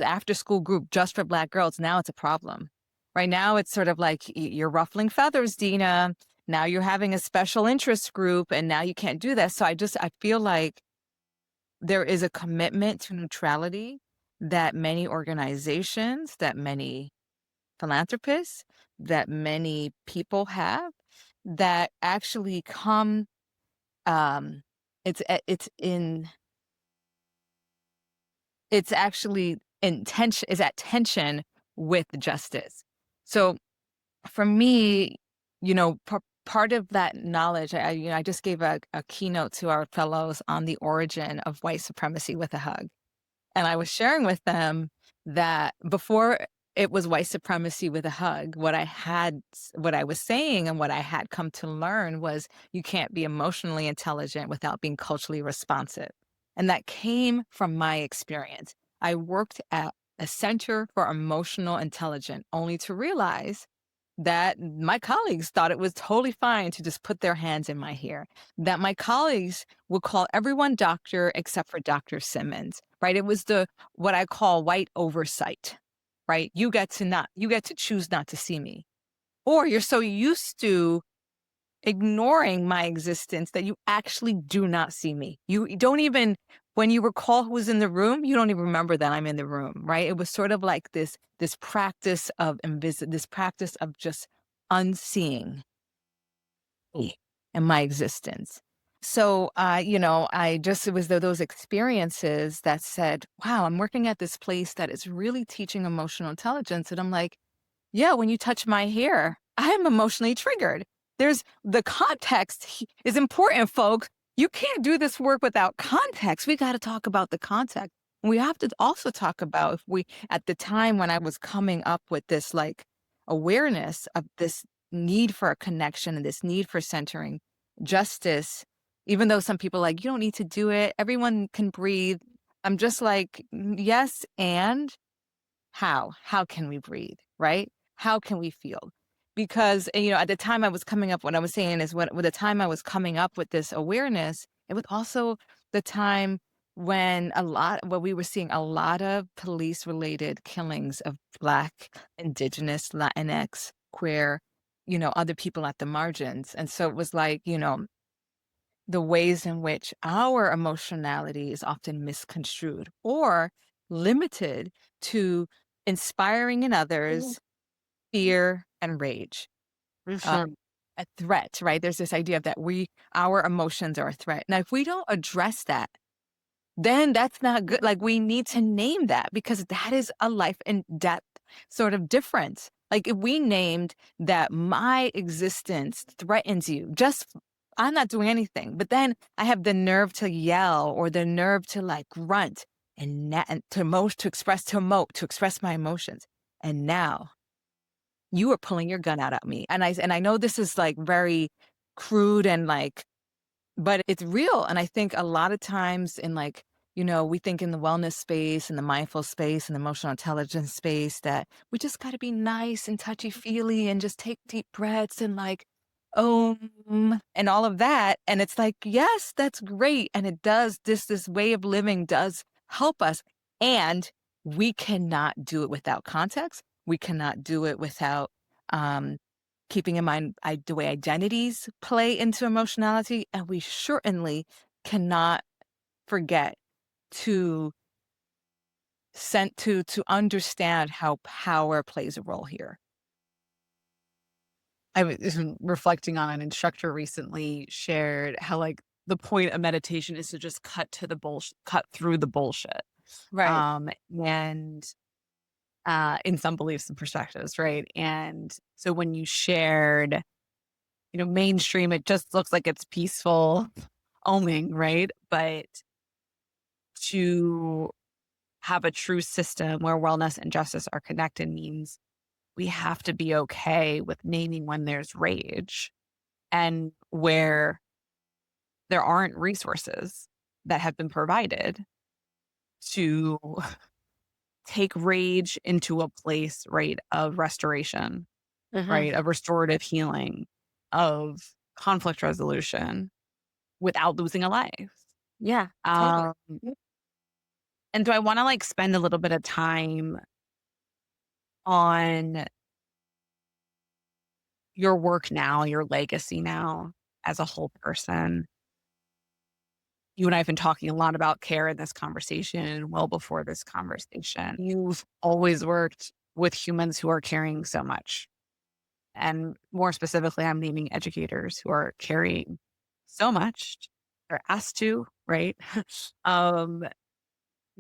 after school group just for Black girls, now it's a problem. Right now, it's sort of like you're ruffling feathers, Dina. Now you're having a special interest group, and now you can't do that. So I feel like there is a commitment to neutrality that many organizations, that many philanthropists, that many people have that actually come um it's in it's actually in tension is at tension with justice. So for me, part of that knowledge, I just gave a keynote to our fellows on the origin of white supremacy with a hug. And I was sharing with them that before it was white supremacy with a hug, what I was saying and what I had come to learn was you can't be emotionally intelligent without being culturally responsive. And that came from my experience. I worked at a center for emotional intelligence only to realize that my colleagues thought it was totally fine to just put their hands in my hair, that my colleagues would call everyone doctor except for Dr. Simmons, right? It was the what I call white oversight, right? You get to choose not to see me. Or you're so used to ignoring my existence that you actually do not see me. You don't even when you recall who was in the room, you don't even remember that I'm in the room, right? It was sort of like this practice of this practice of just unseeing me and my existence. So, I just it was those experiences that said, "Wow, I'm working at this place that is really teaching emotional intelligence," and I'm like, yeah, when you touch my hair, I am emotionally triggered. There's the context is important, folks. You can't do this work without context. We got to talk about the context. We have to also talk about if we, at the time when I was coming up with this like awareness of this need for a connection and this need for centering justice, even though some people are like, you don't need to do it, everyone can breathe. I'm just like, yes, and how can we breathe, right? How can we feel? Because, at the time I was coming up, what I was saying is when with the time I was coming up with this awareness, it was also the time when we were seeing a lot of police-related killings of Black, Indigenous, Latinx, queer, other people at the margins. And so it was like, the ways in which our emotionality is often misconstrued or limited to inspiring in Mhm. others fear and rage, uh, Mhm. a threat, right? There's this idea that our emotions are a threat. Now, if we don't address that, then that's not good. Like we need to name that because that is a life and death sort of difference. Like if we named that my existence threatens you, I'm not doing anything, but then I have the nerve to yell or the nerve to like grunt and to express to express my emotions. And now you are pulling your gun out at me. And I know this is like very crude and like but it's real, and I think a lot of times in, like, we think in the wellness space and the mindful space and the emotional intelligence space that we just got to be nice and touchy feely and just take deep breaths and like, and all of that. And it's like, yes, that's great. And it does this way of living does help us. And we cannot do it without context. We cannot do it without um, keeping in mind the way identities play into emotionality. And we certainly cannot forget to to understand how power plays a role here. I was reflecting on an instructor recently shared how like the point of meditation is to just cut through the bullshit. Right. And in some beliefs and perspectives, right? And so when you shared, mainstream, it just looks like it's peaceful oming, right? But to have a true system where wellness and justice are connected means we have to be okay with naming when there's rage and where there aren't resources that have been provided to take rage into a place, right, of restoration, Hmm. right, of restorative healing, of conflict resolution without losing a life. Yeah, totally. Um, and do I want to like spend a little bit of time on your work now, your legacy now as a whole person? You and I have been talking a lot about care in this conversation, well before this conversation. You've always worked with humans who are carrying so much. And more specifically, I'm naming educators who are carrying so much. They're asked to, right? um,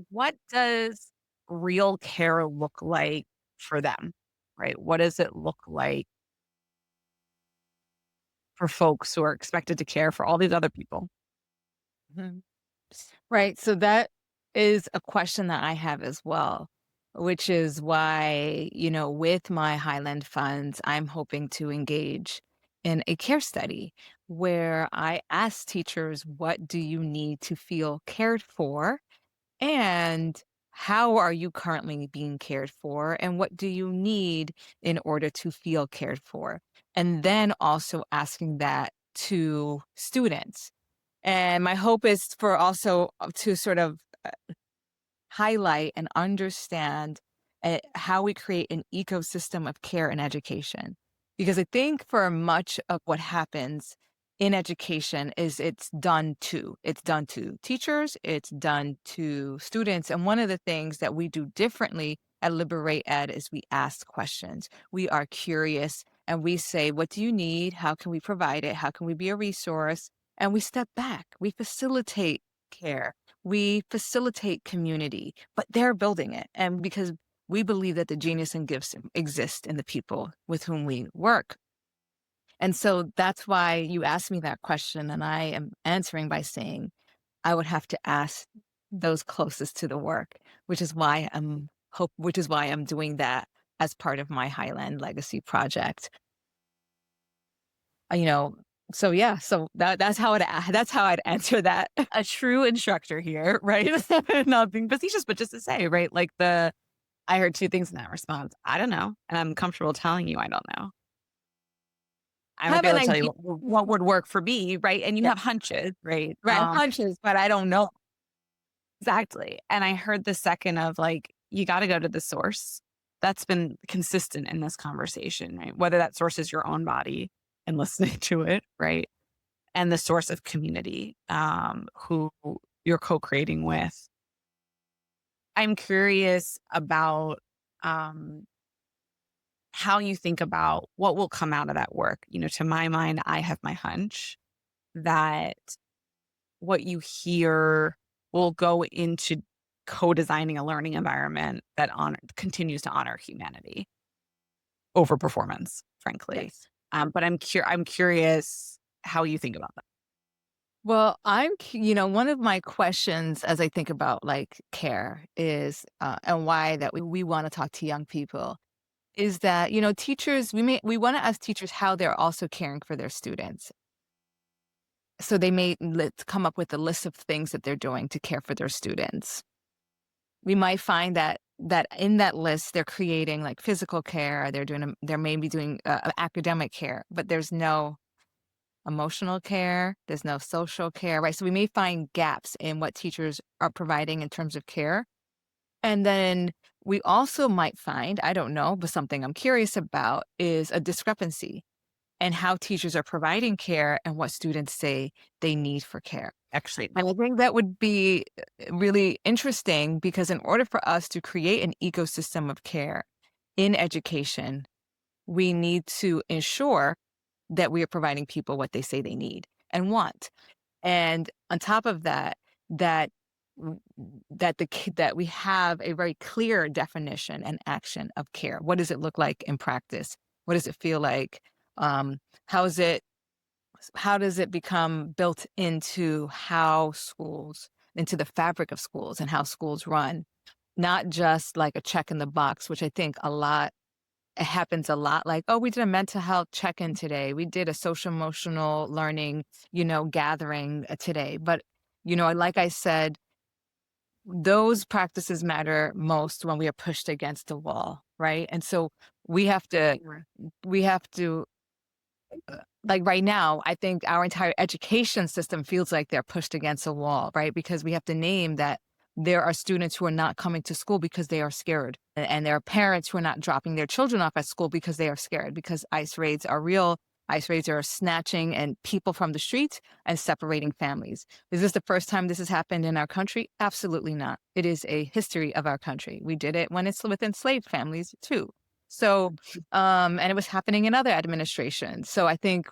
what does real care look like for them? Right? What does it look like for folks who are expected to care for all these other people? Mhm. Right. So that is a question that I have as well, which is why, with my Highland funds, I'm hoping to engage in a care study where I ask teachers, what do you need to feel cared for? And how are you currently being cared for? And what do you need in order to feel cared for? And then also asking that to students. And my hope is for also to sort of highlight and understand how we create an ecosystem of care and education. Because I think for much of what happens in education is it's done to teachers, it's done to students. And one of the things that we do differently at Liberate Ed is we ask questions. We are curious and we say, what do you need? How can we provide it? How can we be a resource? And we step back, we facilitate care, we facilitate community, but they're building it. And because we believe that the genius and gifts exist in the people with whom we work. And so that's why you asked me that question. And I am answering by saying I would have to ask those closest to the work, which is why I'm doing that as part of my Highland Legacy project. Uh, You know, so yeah, so that's how I'd answer that. A true instructor here, right? Not being facetious, but just to say, right? Like I heard two things in that response. I don't know. And I'm comfortable telling you I don't know. I might Have be an able to tell you idea. what would work for me, right? And you Yeah, have hunches, right? right, hunches, but I don't know. Exactly. And I heard the second of like, you got to go to the source. That's been consistent in this conversation, right? Whether that source is your own body and listening to it, right? And the source of community, who you're co-creating with. I'm curious about um, how you think about what will come out of that work. To my mind, I have my hunch that what you hear will go into co-designing a learning environment that continues to honor humanity over performance, frankly. Yes. But I'm curious how you think about that. Well, one of my questions as I think about like care is, and why that we want to talk to young people is that, teachers, we want to ask teachers how they're also caring for their students. So they may let's come up with a list of things that they're doing to care for their students. We might find that in that list they're creating like physical care, they're maybe doing academic care, but there's no emotional care, there's no social care, right? So we may find gaps in what teachers are providing in terms of care. And then we also might find, I don't know, but something I'm curious about is a discrepancy in how teachers are providing care and what students say they need for care. Actually, And I think that would be really interesting because in order for us to create an ecosystem of care in education, we need to ensure that we are providing people what they say they need and want. And on top of that, that that we have a very clear definition and action of care. What does it look like in practice? What does it feel like? Um, how is it how does it become built into how schools, into the fabric of schools and how schools run? Not just like a check in the box, which I think it happens a lot. Like, oh, we did a mental health check-in today. We did a social emotional learning, gathering today. But, like I said, those practices matter most when we are pushed against a wall, right? And so we have to, we have to like right now, I think our entire education system feels like they're pushed against a wall, right? Because we have to name that there are students who are not coming to school because they are scared. And there are parents who are not dropping their children off at school because they are scared, because ICE raids are real. ICE raids are snatching and people from the streets and separating families. Is this the first time this has happened in our country? Absolutely not. It is a history of our country. We did it when it's with enslaved families too. So, and it was happening in other administrations. So I think,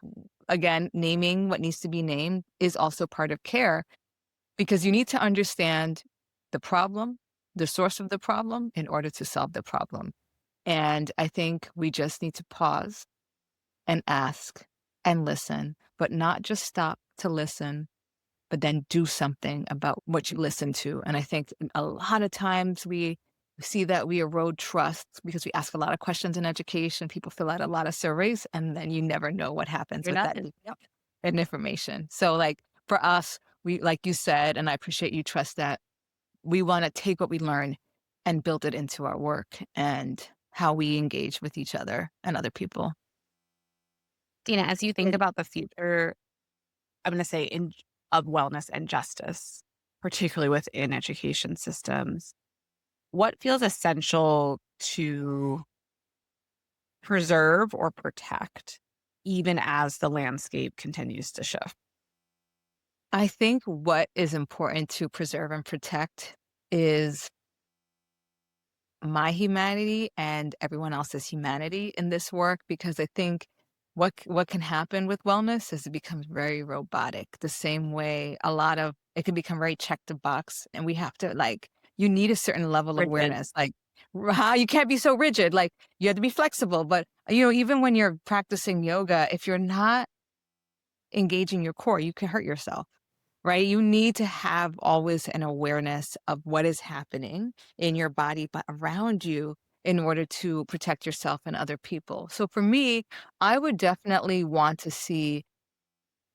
again, naming what needs to be named is also part of care because you need to understand the problem, the source of the problem in order to solve the problem. And I think we just need to pause and ask and listen, but not just stop to listen, but then do something about what you listen to. And I think a lot of times we see that we erode trust because we ask a lot of questions in education. People fill out a lot of surveys, and then you never know what happens you're with not. that Yep. information. So, like for us, we, like you said, and I appreciate you trust that we want to take what we learn and build it into our work and how we engage with each other and other people. Dena, as you think about the future, I'm going to say of wellness and justice, particularly within education systems, what feels essential to preserve or protect, even as the landscape continues to shift? I think what is important to preserve and protect is my humanity and everyone else's humanity in this work because I think what can happen with wellness is it becomes very robotic. The same way a lot of it can become very check the box, and we have to like you need a certain level of Rigid. awareness. Like how you can't be so rigid. Like you have to be flexible. But even when you're practicing yoga, if you're not engaging your core, you can hurt yourself, right? You need to have always an awareness of what is happening in your body, but around you in order to protect yourself and other people. So for me, I would definitely want to see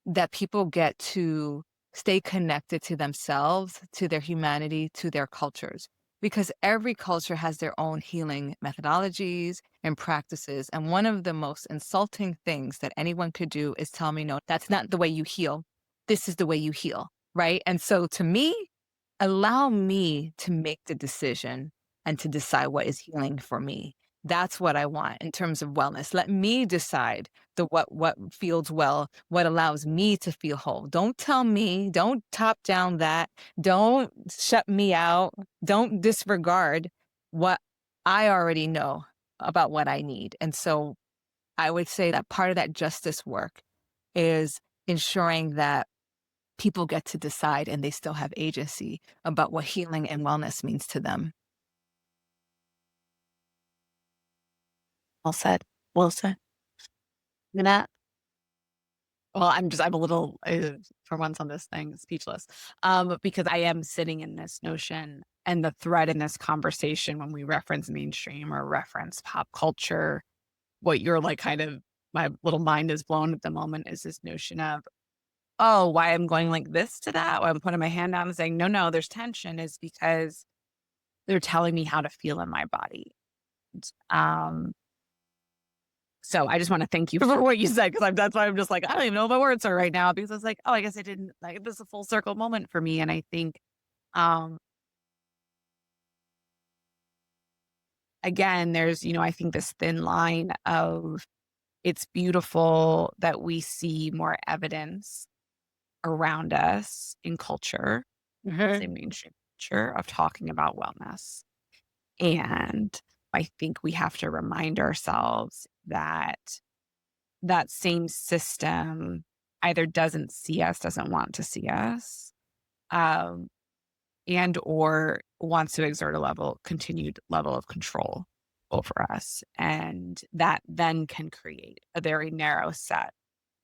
that people get to stay connected to themselves, to their humanity, to their cultures. Because every culture has their own healing methodologies and practices. And one of the most insulting things that anyone could do is tell me, no, that's not the way you heal. This is the way you heal. Right. And so to me, allow me to make the decision and to decide what is healing for me. That's what I want in terms of wellness. Let me decide what feels well, what allows me to feel whole. Don't tell me, don't top down that, don't shut me out, don't disregard what I already know about what I need. And so I would say that part of that justice work is ensuring that people get to decide and they still have agency about what healing and wellness means to them. Well said. Well said. Gonna Well, I'm a little, for once on this thing, speechless, because I am sitting in this notion and the thread in this conversation when we reference mainstream or reference pop culture, what you're like kind of my little mind is blown at the moment is this notion of oh, why I'm going like this to that, why I'm putting my hand down and saying, no, no, there's tension is because they're telling me how to feel in my body. Um, so I just want to thank you for what you said because that's why I'm just like, I don't even know what my words are right now because I was like, oh, I guess I didn't like this is a full circle moment for me. And I think um again, there's, I think this thin line of it's beautiful that we see more evidence around us in culture, say Mhm. mainstream culture, of talking about wellness. And I think we have to remind ourselves that that same system either doesn't see us, doesn't want to see us, um, and or wants to exert a continued level of control over us. And that then can create a very narrow set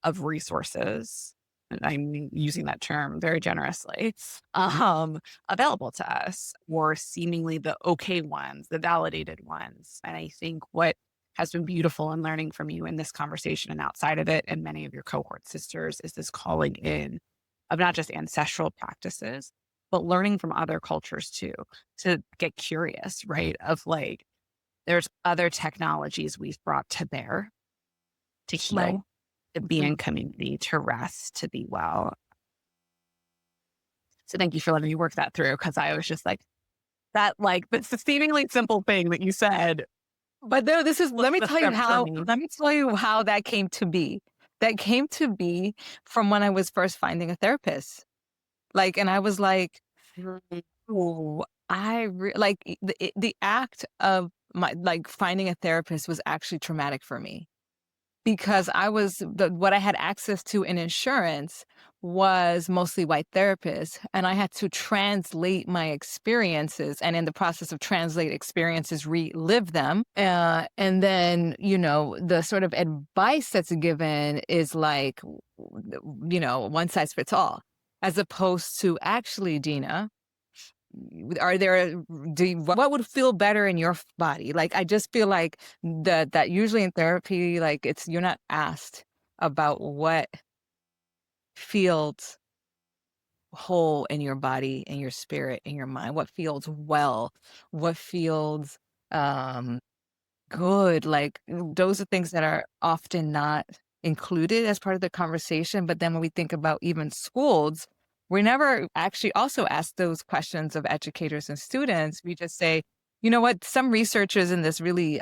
of resources, and I'm using that term very generously, available to us, or seemingly the okay ones, the validated ones. And I think what has been beautiful in learning from you in this conversation and outside of it, and many of your cohort sisters, is this calling in of not just ancestral practices, but learning from other cultures too, to get curious, right? Of like, there's other technologies we've brought to bear to Right. heal, to be in Mhm. community, to rest, to be well. So thank you for letting me work that through because I was just like, that like this seemingly simple thing that you said But no, this is was let me the tell you step for how me. let me tell you how that came to be. That came to be from when I was first finding a therapist. Like, and I was like, Mm, "Ooh, like the act of my like finding a therapist was actually traumatic for me." Because what I had access to in insurance was mostly white therapists, and I had to translate my experiences, and in the process of translate experiences, relive them. And then, the sort of advice that's given is like, one size fits all, as opposed to actually, Dina, are there what would feel better in your body? Like, I just feel like that usually in therapy, like, you're not asked about what feels whole in your body, in your spirit, in your mind, what feels well, what feels um good, like, those are things that are often not included as part of the conversation, but then when we think about even schools, we never actually also ask those questions of educators and students. We just say, "You know what? Some researchers in this really,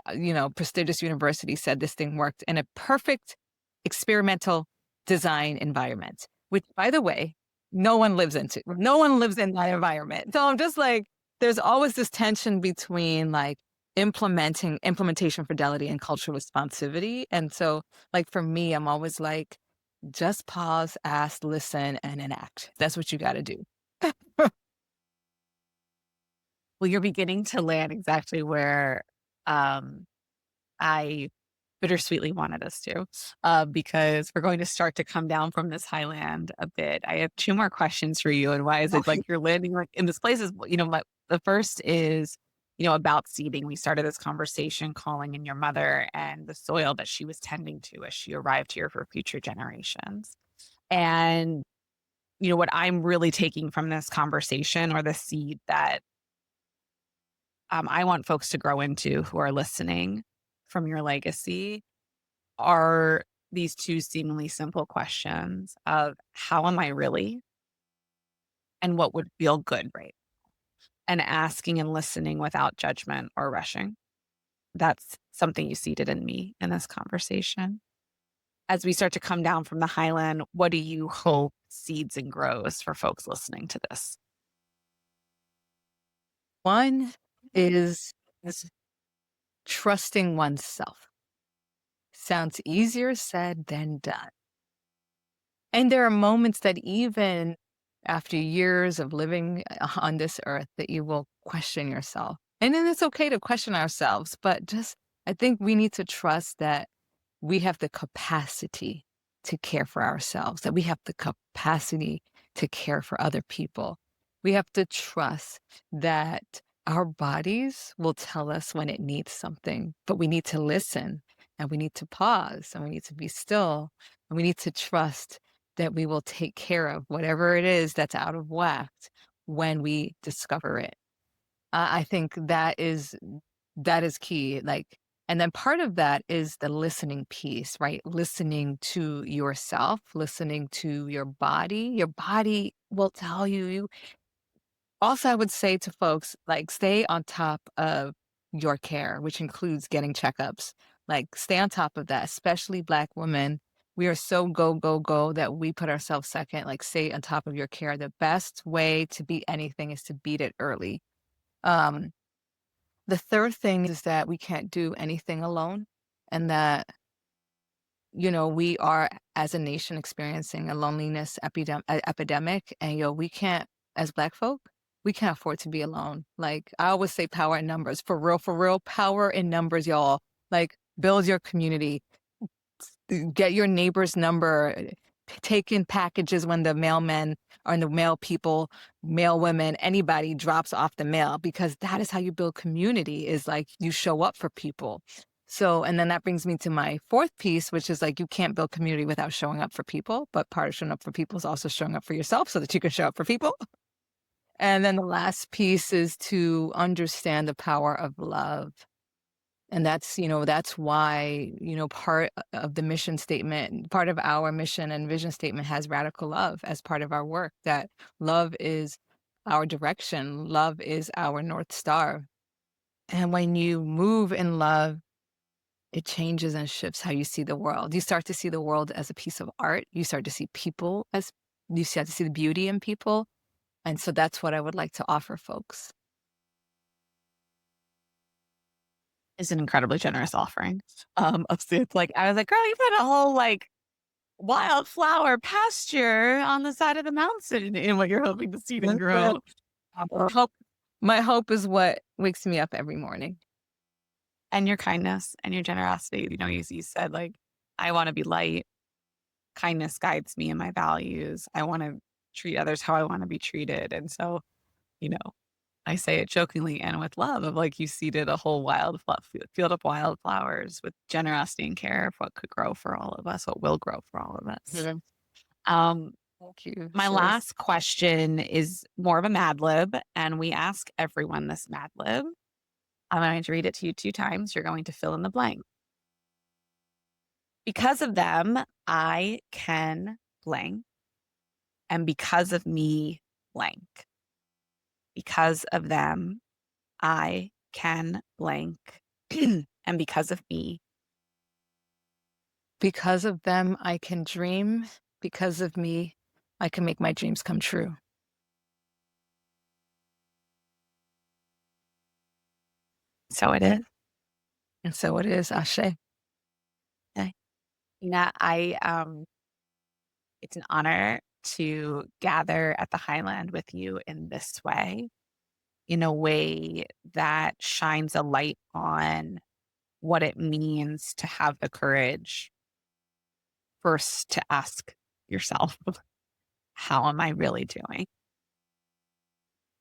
prestigious university said this thing worked in a perfect experimental design environment," which, by the way, no one lives into. No one lives in that environment. So I'm just like, there's always this tension between, like, implementation fidelity and cultural responsivity. And so, like, for me, I'm always like, just pause, ask, listen, and enact. That's what you got to do. well, you're beginning to land exactly where um, I bittersweetly wanted us to, because we're going to start to come down from this highland a bit. I have two more questions for you. And why is it Okay. like you're landing like in this place is, the first is, about seeding. We started this conversation calling in your mother and the soil that she was tending to as she arrived here for future generations. And, what I'm really taking from this conversation or the seed that I want folks to grow into who are listening from your legacy are these two seemingly simple questions of how am I really and what would feel good, right? And asking and listening without judgment or rushing. That's something you seeded in me in this conversation. As we start to come down from the highland, what do you hope seeds and grows for folks listening to this? One is trusting oneself. Sounds easier said than done. And there are moments that even after years of living on this earth that you will question yourself. And then it's okay to question ourselves, but just I think we need to trust that we have the capacity to care for ourselves, that we have the capacity to care for other people. We have to trust that our bodies will tell us when it needs something, but we need to listen and we need to pause and we need to be still and we need to trust that we will take care of whatever it is that's out of whack when we discover it. I think that is key, like, and then part of that is the listening piece, right? Listening to yourself, listening to your body. Your body will tell you. Also, I would say to folks, like, stay on top of your care, which includes getting checkups. Like, stay on top of that, especially Black women. We are so go, go, go that we put ourselves second. Like, stay on top of your care. The best way to beat anything is to beat it early. Um, the third thing is that we can't do anything alone, and that, we are, as a nation, experiencing a loneliness epidemic, and, we can't, as Black folk, we can't afford to be alone. Like, I always say power in numbers. For real, power in numbers, y'all. Like, build your community, get your neighbor's number, take in packages when the mailmen or the mail people, mail women, anybody drops off the mail, because that is how you build community, is like you show up for people. So, and then that brings me to my fourth piece, which is like you can't build community without showing up for people. But part of showing up for people is also showing up for yourself so that you can show up for people. And then the last piece is to understand the power of love. And that's why, part of the mission statement, part of our mission and vision statement has radical love as part of our work, that love is our direction, love is our North Star. And when you move in love, it changes and shifts how you see the world. You start to see the world as a piece of art. You start to see people as, you start to see the beauty in people. And so that's what I would like to offer folks. Is an incredibly generous offering of soup. Like, I was like, girl, you put a whole like wildflower pasture on the side of the mountain in what you're hoping to seed and grow. Hope, my hope is what wakes me up every morning. And your kindness and your generosity. You said, like, I want to be light. Kindness guides me in my values. I want to treat others how I want to be treated. And so, you know, I say it jokingly and with love, of like, you seeded a whole field of wildflowers with generosity and care of what could grow for all of us, what will grow for all of us. Mhm. Um, Thank you, my sis. last question is more of a Mad Lib, and we ask everyone this Mad Lib. I'm going to read it to you 2 times. You're going to fill in the blank. Because of them, I can blank, and because of me, blank. Because of them, I can blank, and because of me. Because of them, I can dream. Because of me, I can make my dreams come true. So it is. And so it is, Ashe. Okay. It's an honor to gather at the Highland with you in this way, in a way that shines a light on what it means to have the courage first to ask yourself, how am I really doing?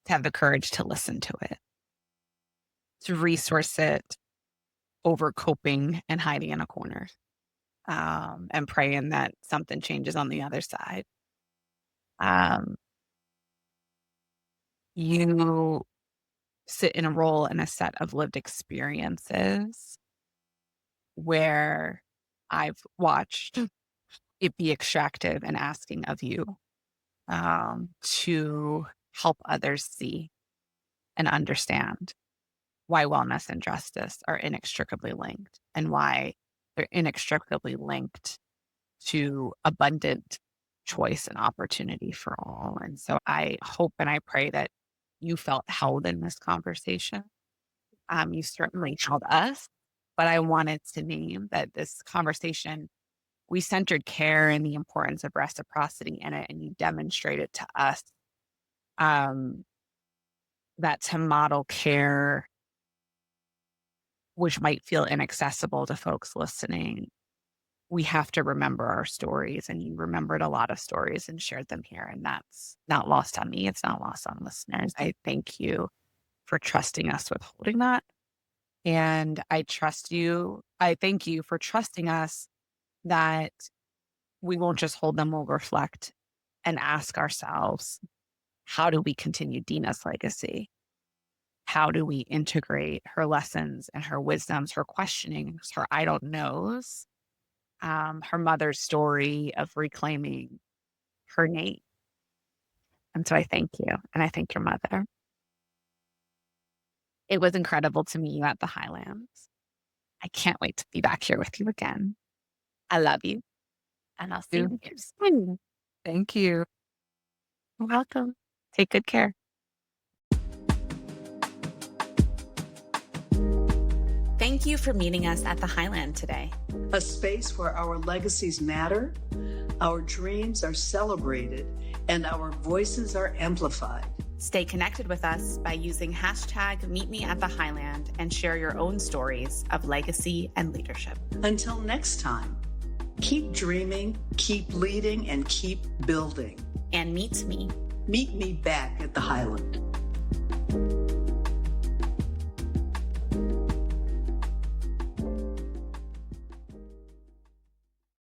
To have the courage to listen to it, to resource it over coping and hiding in a corner, and praying that something changes on the other side. Um, you sit in a role in a set of lived experiences where I've watched it be extractive and asking of you, to help others see and understand why wellness and justice are inextricably linked, and why they're inextricably linked to abundant choice and opportunity for all. And so I hope and I pray that you felt held in this conversation. You certainly held us, but I wanted to name that this conversation, we centered care and the importance of reciprocity in it, and you demonstrated to us, um, that to model care, which might feel inaccessible to folks listening, we have to remember our stories. And you remembered a lot of stories and shared them here. And that's not lost on me. It's not lost on listeners. I thank you for trusting us with holding that. And I thank you for trusting us that we won't just hold them, we'll reflect and ask ourselves, how do we continue Dena's legacy? How do we integrate her lessons and her wisdoms, her questionings, her I don't knows, her mother's story of reclaiming her Nate? And so I thank you. And I thank your mother. It was incredible to meet you at the Highlands. I can't wait to be back here with you again. I love you. And I'll see you soon. Thank you. You're welcome. Take good care. Thank you for meeting us at the Highland today. A space where our legacies matter, our dreams are celebrated, and our voices are amplified. Stay connected with us by using #MeetMeAtTheHighland and share your own stories of legacy and leadership. Until next time, keep dreaming, keep leading, and keep building. And meet me. Meet me back at the Highland.